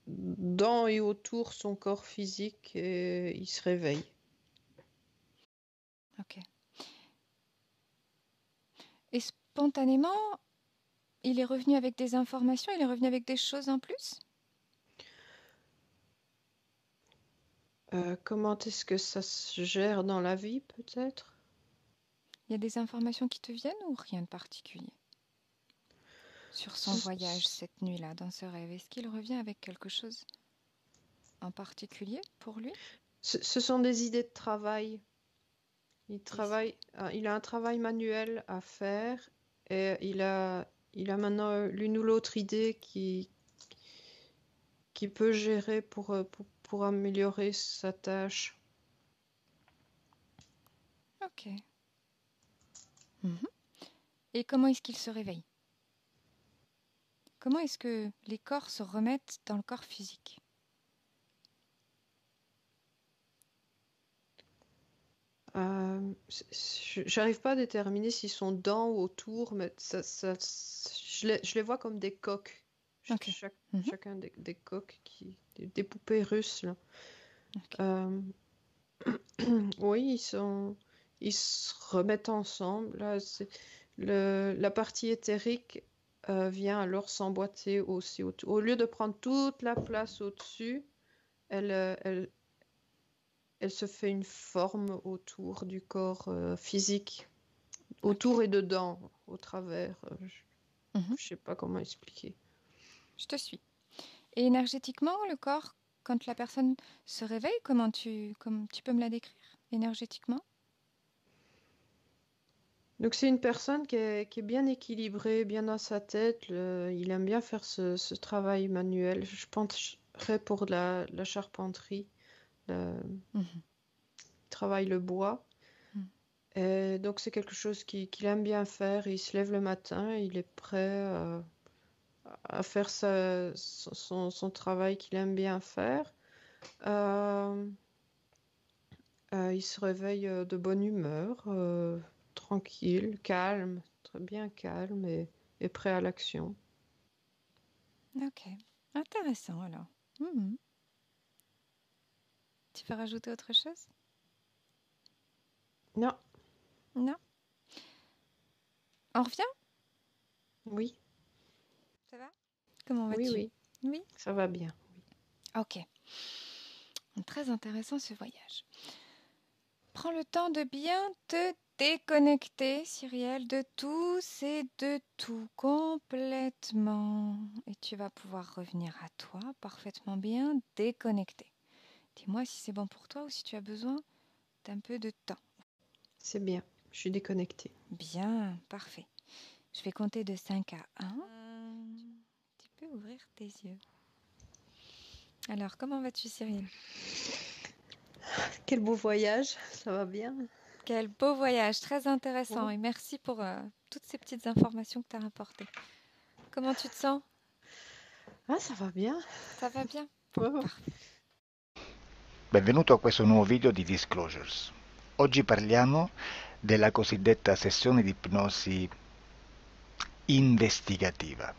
dans et autour son corps physique et il se réveille. Ok. Et spontanément, il est revenu avec des informations, il est revenu avec des choses en plus? Comment est-ce que ça se gère dans la vie, peut-être? Il y a des informations qui te viennent ou rien de particulier? Sur son Ce, voyage cette nuit-là, dans ce rêve, est-ce qu'il revient avec quelque chose en particulier pour lui? ce sont des idées de travail. Il Des travaille, il a un travail manuel à faire et il a maintenant l'une ou l'autre idée qui peut gérer pour améliorer sa tâche. Ok. Mhm. Et comment est-ce qu'il se réveille? Comment est-ce que les corps se remettent dans le corps physique? J'arrive pas à déterminer s'ils sont dans ou autour, mais je les vois comme des coques. Ok. Mhm. Chacun des coques, des poupées russes, là. Ok. Euh, oui, ils se remettent ensemble. Là, la partie éthérique vient alors s'emboîter aussi autour. Au lieu de prendre toute la place au-dessus, elle, euh, elle, elle se fait une forme autour du corps physique, Ok. autour et dedans, au travers. Mhm. Je sais pas comment expliquer. Je te suis. Et énergétiquement, le corps, quand la personne se réveille, comme tu peux me la décrire énergétiquement? Donc c'est une personne qui est bien équilibrée, bien dans sa tête. Il aime bien faire ce travail manuel. Je penserais pour la charpenterie. Mhm. Il travaille le bois. Mhm. Et donc c'est quelque chose qu'il aime bien faire. Il se lève le matin, il est prêt à faire son travail qu'il aime bien faire. Euh, il se réveille de bonne humeur, tranquille, calme, très bien calme et prêt à l'action. Ok. Intéressant alors. Mhm. Tu veux rajouter autre chose? Non, Non? On revient? oui, Ça va? Comment oui, vas-tu? oui, Oui? ça va bien. Ok. Très intéressant ce voyage. Prends le temps de bien te déconnecter, Cyrielle, de tous et de tout complètement. Et tu vas pouvoir revenir à toi parfaitement bien déconnecté. Dis-moi si c'est bon pour toi ou si tu as besoin d'un peu de temps. C'est bien, je suis déconnectée. Bien, parfait. Je vais compter de 5 à 1. Tu peux ouvrir tes yeux. Alors, comment vas-tu, Cyril? Quel beau voyage, ça va bien. Quel beau voyage, très intéressant. Ouais. Et merci pour toutes ces petites informations que tu as rapportées. Comment tu te sens? Ah, ça va bien. Ça va bien? Ouais, ouais. Parfait. Benvenuto a questo nuovo video di Disclosures. Oggi parliamo della cosiddetta sessione di ipnosi investigativa.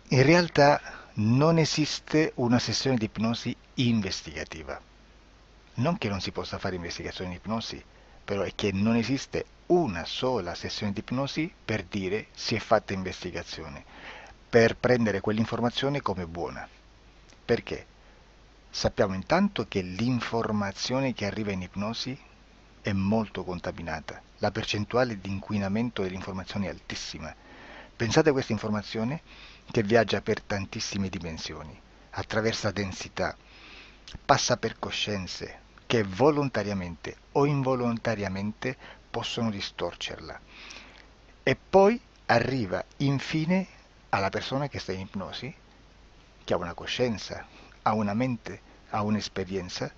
In realtà non esiste una sessione di ipnosi investigativa. Non che non si possa fare investigazione di ipnosi, però è che non esiste una sola sessione di ipnosi per dire si è fatta investigazione, per prendere quell'informazione come buona. Perché? Sappiamo intanto che l'informazione che arriva in ipnosi è molto contaminata. La percentuale di inquinamento dell'informazione è altissima. Pensate a questa informazione che viaggia per tantissime dimensioni, attraversa densità, passa per coscienze che volontariamente o involontariamente possono distorcerla. E poi arriva infine alla persona che sta in ipnosi, che ha una coscienza, ha una mente, ha un'esperienza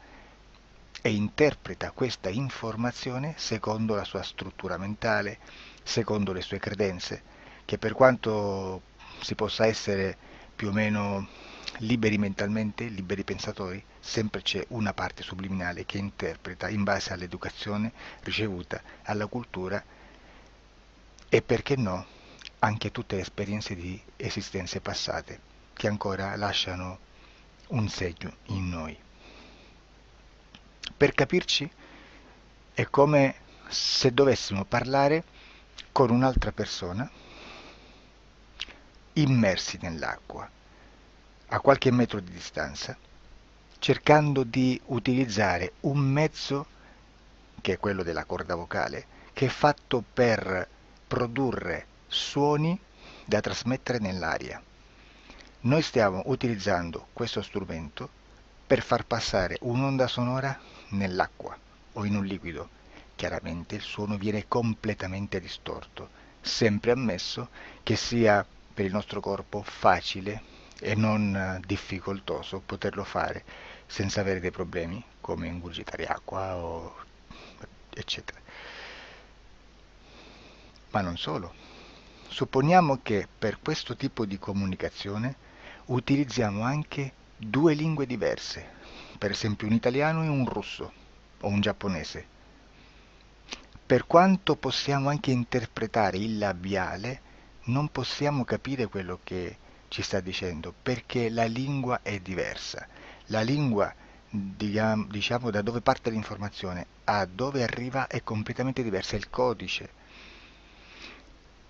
e interpreta questa informazione secondo la sua struttura mentale, secondo le sue credenze, che per quanto si possa essere più o meno liberi mentalmente, liberi pensatori, sempre c'è una parte subliminale che interpreta in base all'educazione ricevuta, alla cultura e perché no, anche tutte le esperienze di esistenze passate che ancora lasciano un segno in noi. Per capirci, è come se dovessimo parlare con un'altra persona immersi nell'acqua, a qualche metro di distanza, cercando di utilizzare un mezzo, che è quello della corda vocale, che è fatto per produrre suoni da trasmettere nell'aria. Noi stiamo utilizzando questo strumento per far passare un'onda sonora nell'acqua o in un liquido. Chiaramente il suono viene completamente distorto, sempre ammesso che sia per il nostro corpo facile e non difficoltoso poterlo fare senza avere dei problemi come ingurgitare acqua o eccetera. Ma non solo. Supponiamo che per questo tipo di comunicazione utilizziamo anche due lingue diverse, per esempio un italiano e un russo o un giapponese. Per quanto possiamo anche interpretare il labiale, non possiamo capire quello che ci sta dicendo, perché la lingua è diversa. La lingua, diciamo, da dove parte l'informazione a dove arriva è completamente diversa, il codice,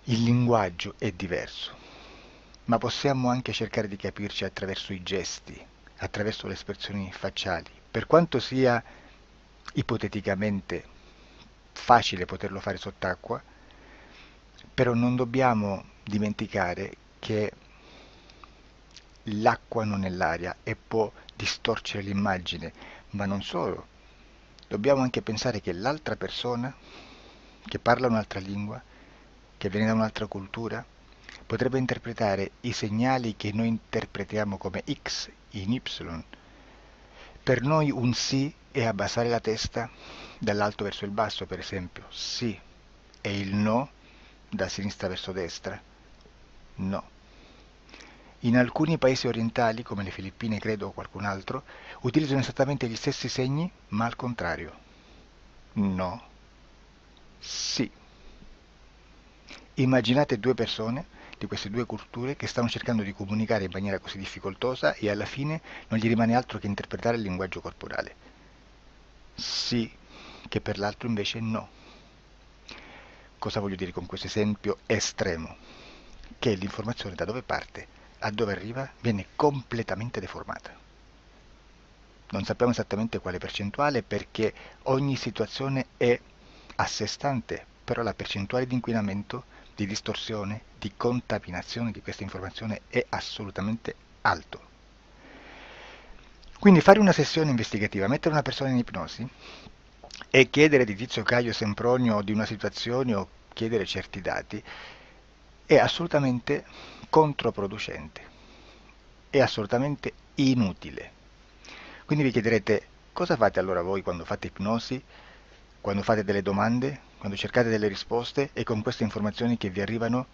il linguaggio è diverso. Ma possiamo anche cercare di capirci attraverso i gesti, attraverso le espressioni facciali. Per quanto sia ipoteticamente facile poterlo fare sott'acqua, però non dobbiamo dimenticare che l'acqua non è l'aria e può distorcere l'immagine, ma non solo. Dobbiamo anche pensare che l'altra persona, che parla un'altra lingua, che viene da un'altra cultura, potrebbe interpretare i segnali che noi interpretiamo come X in Y. Per noi un sì è abbassare la testa dall'alto verso il basso, per esempio, sì, e il no da sinistra verso destra, no. In alcuni paesi orientali, come le Filippine credo o qualcun altro, utilizzano esattamente gli stessi segni, ma al contrario. No, sì. Immaginate due persone di queste due culture che stanno cercando di comunicare in maniera così difficoltosa e alla fine non gli rimane altro che interpretare il linguaggio corporale. Sì, che per l'altro invece no. Cosa voglio dire con questo esempio estremo? Che l'informazione da dove parte a dove arriva viene completamente deformata. Non sappiamo esattamente quale percentuale perché ogni situazione è a sé stante, però la percentuale di inquinamento, di distorsione, di contaminazione di questa informazione è assolutamente alto. Quindi fare una sessione investigativa, mettere una persona in ipnosi e chiedere di Tizio Caio Sempronio di una situazione o chiedere certi dati è assolutamente controproducente, è assolutamente inutile. Quindi vi chiederete cosa fate allora voi quando fate ipnosi, quando fate delle domande, quando cercate delle risposte e con queste informazioni che vi arrivano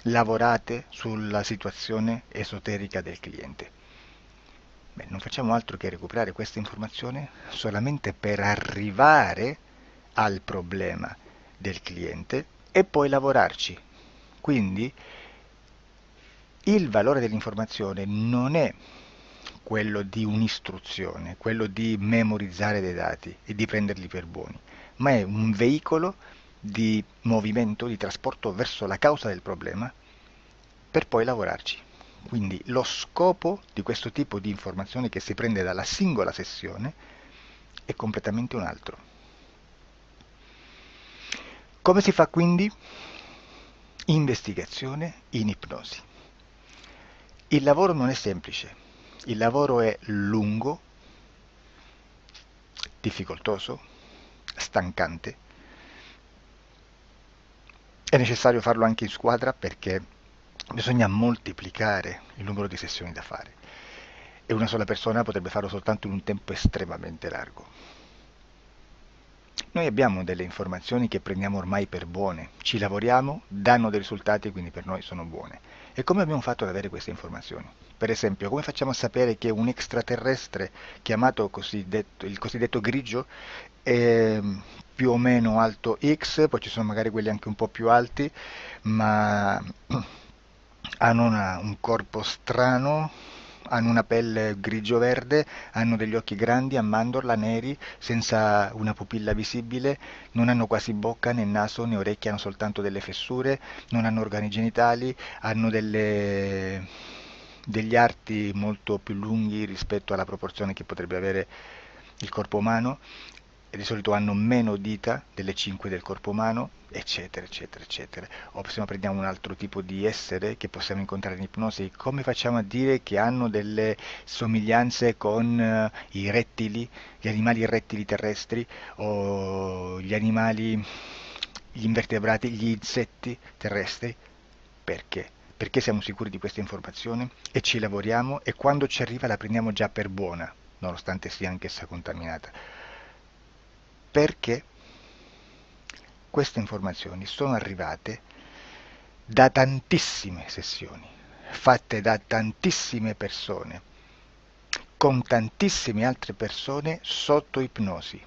lavorate sulla situazione esoterica del cliente. Beh, non facciamo altro che recuperare questa informazione solamente per arrivare al problema del cliente e poi lavorarci. Quindi il valore dell'informazione non è quello di un'istruzione, quello di memorizzare dei dati e di prenderli per buoni, ma è un veicolo di movimento, di trasporto verso la causa del problema per poi lavorarci. Quindi lo scopo di questo tipo di informazione che si prende dalla singola sessione è completamente un altro. Come si fa quindi? Investigazione in ipnosi. Il lavoro non è semplice, il lavoro è lungo, difficoltoso, stancante. È necessario farlo anche in squadra perché bisogna moltiplicare il numero di sessioni da fare e una sola persona potrebbe farlo soltanto in un tempo estremamente largo. Noi abbiamo delle informazioni che prendiamo ormai per buone, ci lavoriamo, danno dei risultati e quindi per noi sono buone. E come abbiamo fatto ad avere queste informazioni? Per esempio, come facciamo a sapere che un extraterrestre chiamato il cosiddetto grigio è più o meno alto X, poi ci sono magari quelli anche un po' più alti, ma hanno un corpo strano, hanno una pelle grigio-verde, hanno degli occhi grandi a mandorla, neri, senza una pupilla visibile, non hanno quasi bocca né naso né orecchie, hanno soltanto delle fessure, non hanno organi genitali, hanno degli arti molto più lunghi rispetto alla proporzione che potrebbe avere il corpo umano, e di solito hanno meno dita delle 5 del corpo umano, eccetera, eccetera, eccetera. O se no prendiamo un altro tipo di essere che possiamo incontrare in ipnosi, come facciamo a dire che hanno delle somiglianze con i rettili, gli animali rettili terrestri o gli animali, gli invertebrati, gli insetti terrestri? Perché? Perché siamo sicuri di questa informazione e ci lavoriamo e quando ci arriva la prendiamo già per buona, nonostante sia anch'essa contaminata. Perché queste informazioni sono arrivate da tantissime sessioni, fatte da tantissime persone, con tantissime altre persone sotto ipnosi,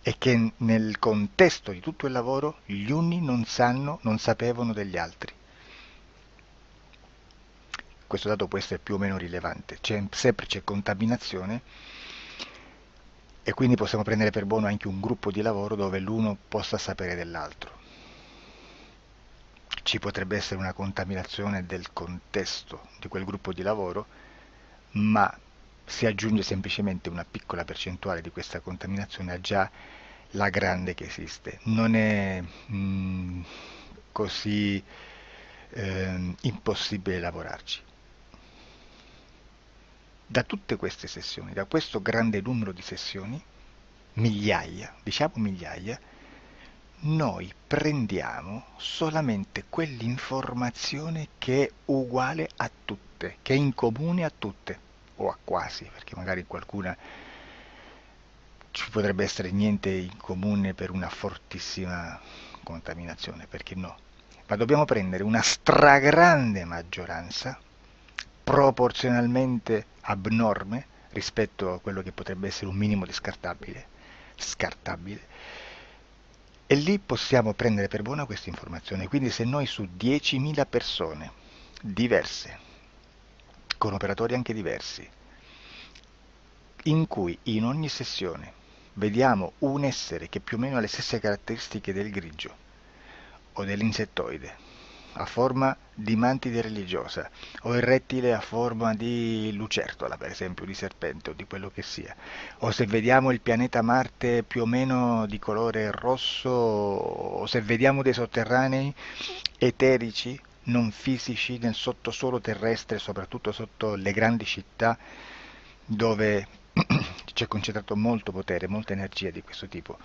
e che nel contesto di tutto il lavoro gli uni non sapevano degli altri. Questo dato può essere più o meno rilevante, sempre c'è contaminazione e quindi possiamo prendere per buono anche un gruppo di lavoro dove l'uno possa sapere dell'altro. Ci potrebbe essere una contaminazione del contesto di quel gruppo di lavoro, ma si aggiunge semplicemente una piccola percentuale di questa contaminazione a già la grande che esiste. Non è così impossibile lavorarci. Da tutte queste sessioni, da questo grande numero di sessioni, migliaia, diciamo migliaia, noi prendiamo solamente quell'informazione che è uguale a tutte, che è in comune a tutte, o a quasi, perché magari qualcuna ci potrebbe essere niente in comune per una fortissima contaminazione, perché no? Ma dobbiamo prendere una stragrande maggioranza, proporzionalmente abnorme rispetto a quello che potrebbe essere un minimo di scartabile, e lì possiamo prendere per buona questa informazione. Quindi se noi su 10.000 persone diverse, con operatori anche diversi, in cui in ogni sessione vediamo un essere che più o meno ha le stesse caratteristiche del grigio o dell'insettoide, a forma di mantide religiosa, o il rettile a forma di lucertola, per esempio, di serpente o di quello che sia, o se vediamo il pianeta Marte più o meno di colore rosso, o se vediamo dei sotterranei eterici, non fisici, nel sottosuolo terrestre, soprattutto sotto le grandi città, dove c'è concentrato molto potere, molta energia di questo tipo,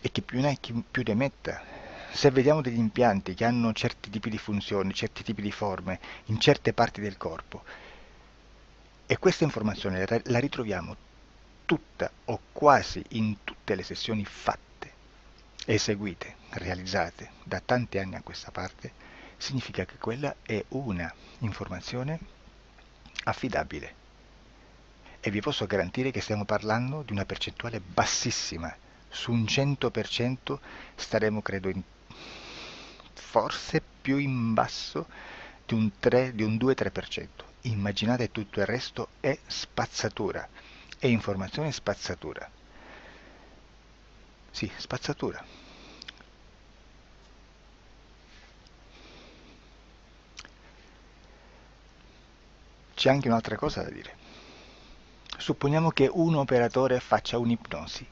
e che più ne hai più ne metta. Se vediamo degli impianti che hanno certi tipi di funzioni, certi tipi di forme in certe parti del corpo, e questa informazione la ritroviamo tutta o quasi in tutte le sessioni fatte, eseguite, realizzate da tanti anni a questa parte, significa che quella è una informazione affidabile. E vi posso garantire che stiamo parlando di una percentuale bassissima. Su un 100% staremo, credo, forse più in basso di un 2-3%. Immaginate, tutto il resto è spazzatura, è informazione spazzatura. Sì, spazzatura. C'è anche un'altra cosa da dire. Supponiamo che un operatore faccia un'ipnosi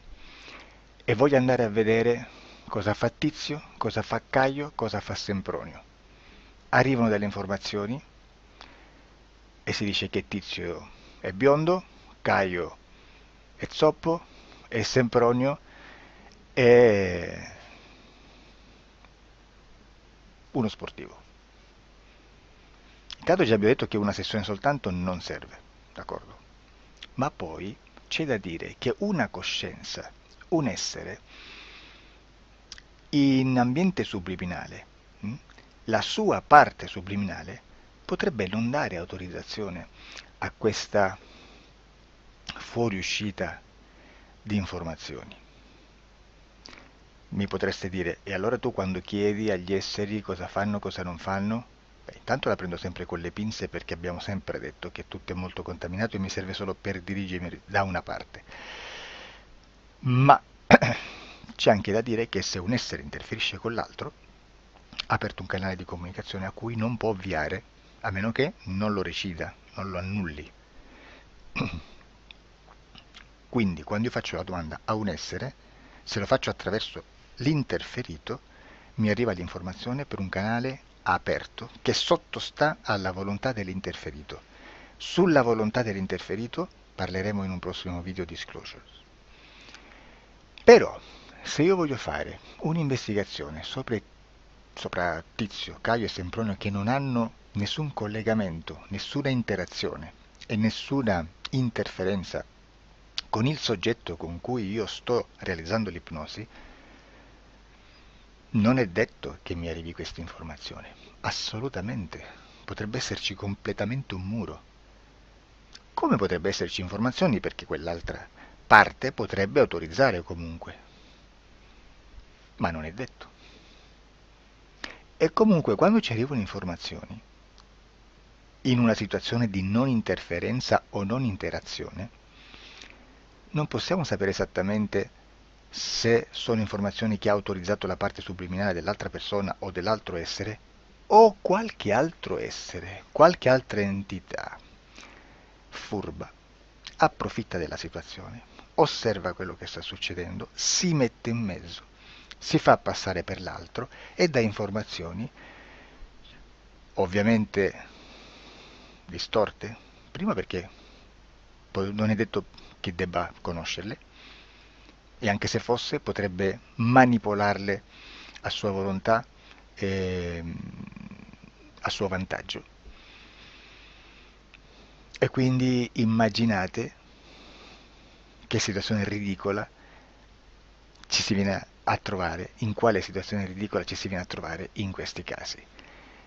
e voglia andare a vedere cosa fa Tizio, cosa fa Caio, cosa fa Sempronio. Arrivano delle informazioni e si dice che Tizio è biondo, Caio è zoppo e Sempronio è uno sportivo. Intanto già abbiamo detto che una sessione soltanto non serve, d'accordo? Ma poi c'è da dire che una coscienza, un essere, in ambiente subliminale, la sua parte subliminale potrebbe non dare autorizzazione a questa fuoriuscita di informazioni. Mi potreste dire, e allora tu quando chiedi agli esseri cosa fanno, cosa non fanno? Beh, intanto la prendo sempre con le pinze perché abbiamo sempre detto che tutto è molto contaminato e mi serve solo per dirigermi da una parte. Ma c'è anche da dire che se un essere interferisce con l'altro, ha aperto un canale di comunicazione a cui non può ovviare, a meno che non lo recida, non lo annulli. Quindi quando io faccio la domanda a un essere, se lo faccio attraverso l'interferito, mi arriva l'informazione per un canale aperto che sottostà alla volontà dell'interferito. Sulla volontà dell'interferito parleremo in un prossimo video disclosures. Però, se io voglio fare un'investigazione sopra Tizio, Caio e Sempronio che non hanno nessun collegamento, nessuna interazione e nessuna interferenza con il soggetto con cui io sto realizzando l'ipnosi, non è detto che mi arrivi questa informazione. Assolutamente. Potrebbe esserci completamente un muro. Come potrebbe esserci informazioni perché quell'altra parte potrebbe autorizzare comunque. Ma non è detto. E comunque quando ci arrivano informazioni, in una situazione di non interferenza o non interazione, non possiamo sapere esattamente se sono informazioni che ha autorizzato la parte subliminale dell'altra persona o dell'altro essere, o qualche altro essere, qualche altra entità furba, approfitta della situazione, osserva quello che sta succedendo, si mette in mezzo, si fa passare per l'altro e dà informazioni, ovviamente distorte, prima perché non è detto che debba conoscerle, e anche se fosse potrebbe manipolarle a sua volontà e a suo vantaggio. E quindi immaginate che situazione ridicola ci si viene a trovare, in quale situazione ridicola ci si viene a trovare in questi casi.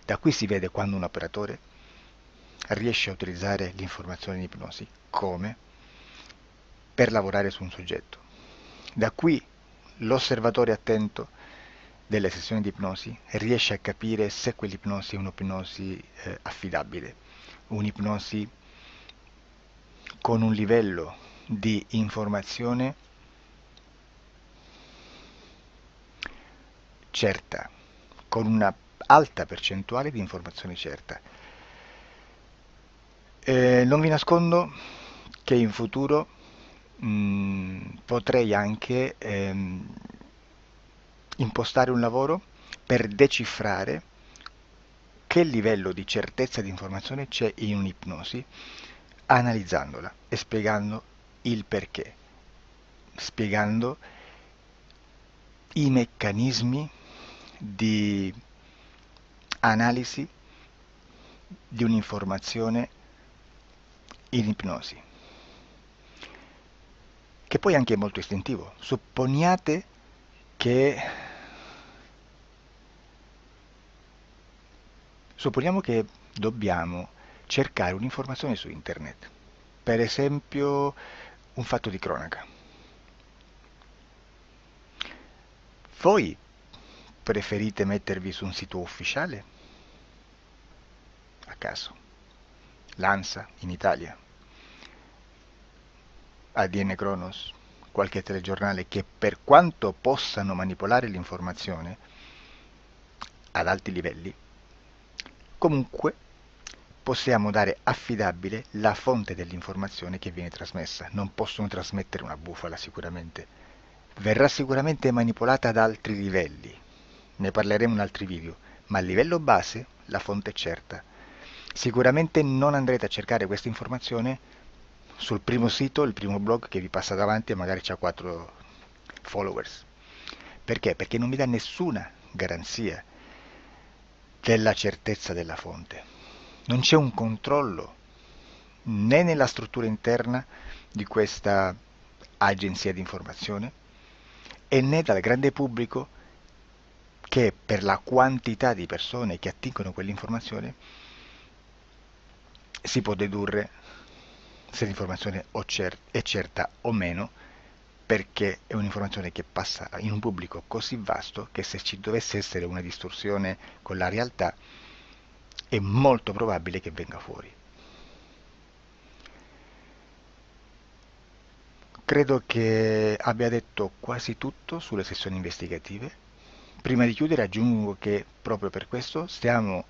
Da qui si vede quando un operatore riesce a utilizzare l'informazione in ipnosi come per lavorare su un soggetto. Da qui l'osservatore attento delle sessioni di ipnosi riesce a capire se quell'ipnosi è un'ipnosi affidabile, un'ipnosi con un livello di informazione certa, con una alta percentuale di informazione certa. Non vi nascondo che in futuro potrei anche impostare un lavoro per decifrare che livello di certezza di informazione c'è in un'ipnosi analizzandola e spiegando il perché, spiegando i meccanismi di analisi di un'informazione in ipnosi, che poi anche è molto istintivo. Supponiamo che dobbiamo cercare un'informazione su internet, per esempio un fatto di cronaca. Voi preferite mettervi su un sito ufficiale? A caso. L'ANSA in Italia, ADN Kronos, qualche telegiornale che per quanto possano manipolare l'informazione ad alti livelli, comunque possiamo dare affidabile la fonte dell'informazione che viene trasmessa. Non possono trasmettere una bufala sicuramente. Verrà sicuramente manipolata ad altri livelli. Ne parleremo in altri video, ma a livello base la fonte è certa. Sicuramente non andrete a cercare questa informazione sul primo sito, il primo blog che vi passa davanti e magari c'ha 4 followers. Perché? Perché non vi dà nessuna garanzia della certezza della fonte. Non c'è un controllo né nella struttura interna di questa agenzia di informazione e né dal grande pubblico, che per la quantità di persone che attingono quell'informazione si può dedurre se l'informazione è certa o meno, perché è un'informazione che passa in un pubblico così vasto che se ci dovesse essere una distorsione con la realtà è molto probabile che venga fuori. Credo che abbia detto quasi tutto sulle sessioni investigative. Prima di chiudere aggiungo che proprio per questo stiamo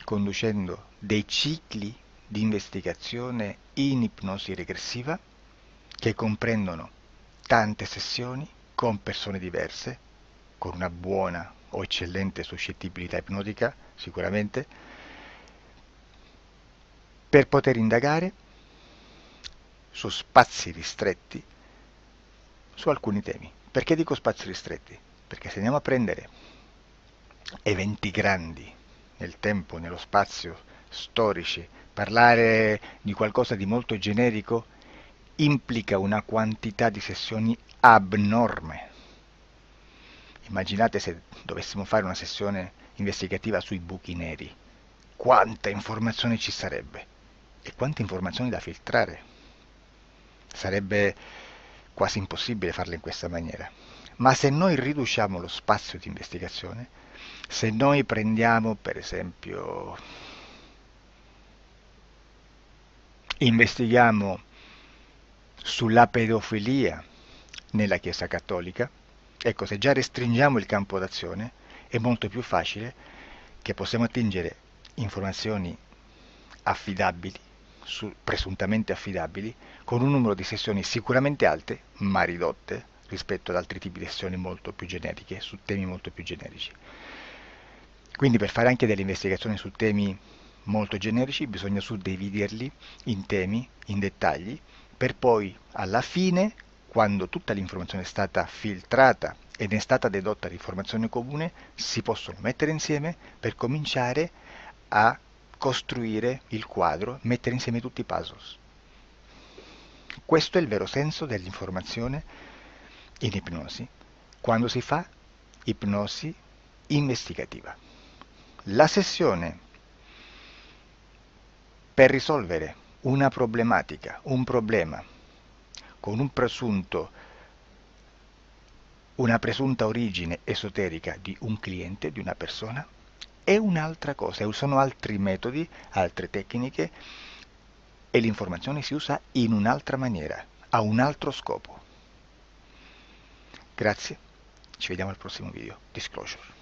conducendo dei cicli di investigazione in ipnosi regressiva che comprendono tante sessioni con persone diverse, con una buona o eccellente suscettibilità ipnotica sicuramente, per poter indagare su spazi ristretti su alcuni temi. Perché dico spazi ristretti? Perché se andiamo a prendere eventi grandi nel tempo, nello spazio, storici, parlare di qualcosa di molto generico implica una quantità di sessioni abnorme. Immaginate se dovessimo fare una sessione investigativa sui buchi neri. Quanta informazione ci sarebbe e quante informazioni da filtrare. Sarebbe quasi impossibile farlo in questa maniera. Ma se noi riduciamo lo spazio di investigazione, se noi prendiamo per esempio, investighiamo sulla pedofilia nella Chiesa Cattolica, ecco, se già restringiamo il campo d'azione è molto più facile che possiamo attingere informazioni affidabili, presuntamente affidabili, con un numero di sessioni sicuramente alte, ma ridotte rispetto ad altri tipi di sessioni molto più generiche, su temi molto più generici. Quindi per fare anche delle investigazioni su temi molto generici bisogna suddividerli in temi, in dettagli, per poi alla fine, quando tutta l'informazione è stata filtrata ed è stata dedotta l'informazione comune, si possono mettere insieme per cominciare a costruire il quadro, mettere insieme tutti i puzzles. Questo è il vero senso dell'informazione in ipnosi, quando si fa ipnosi investigativa. La sessione per risolvere una problematica, un problema, con una presunta origine esoterica di un cliente, di una persona, è un'altra cosa, sono altri metodi, altre tecniche e l'informazione si usa in un'altra maniera, ha un altro scopo. Grazie, ci vediamo al prossimo video. Disclosure.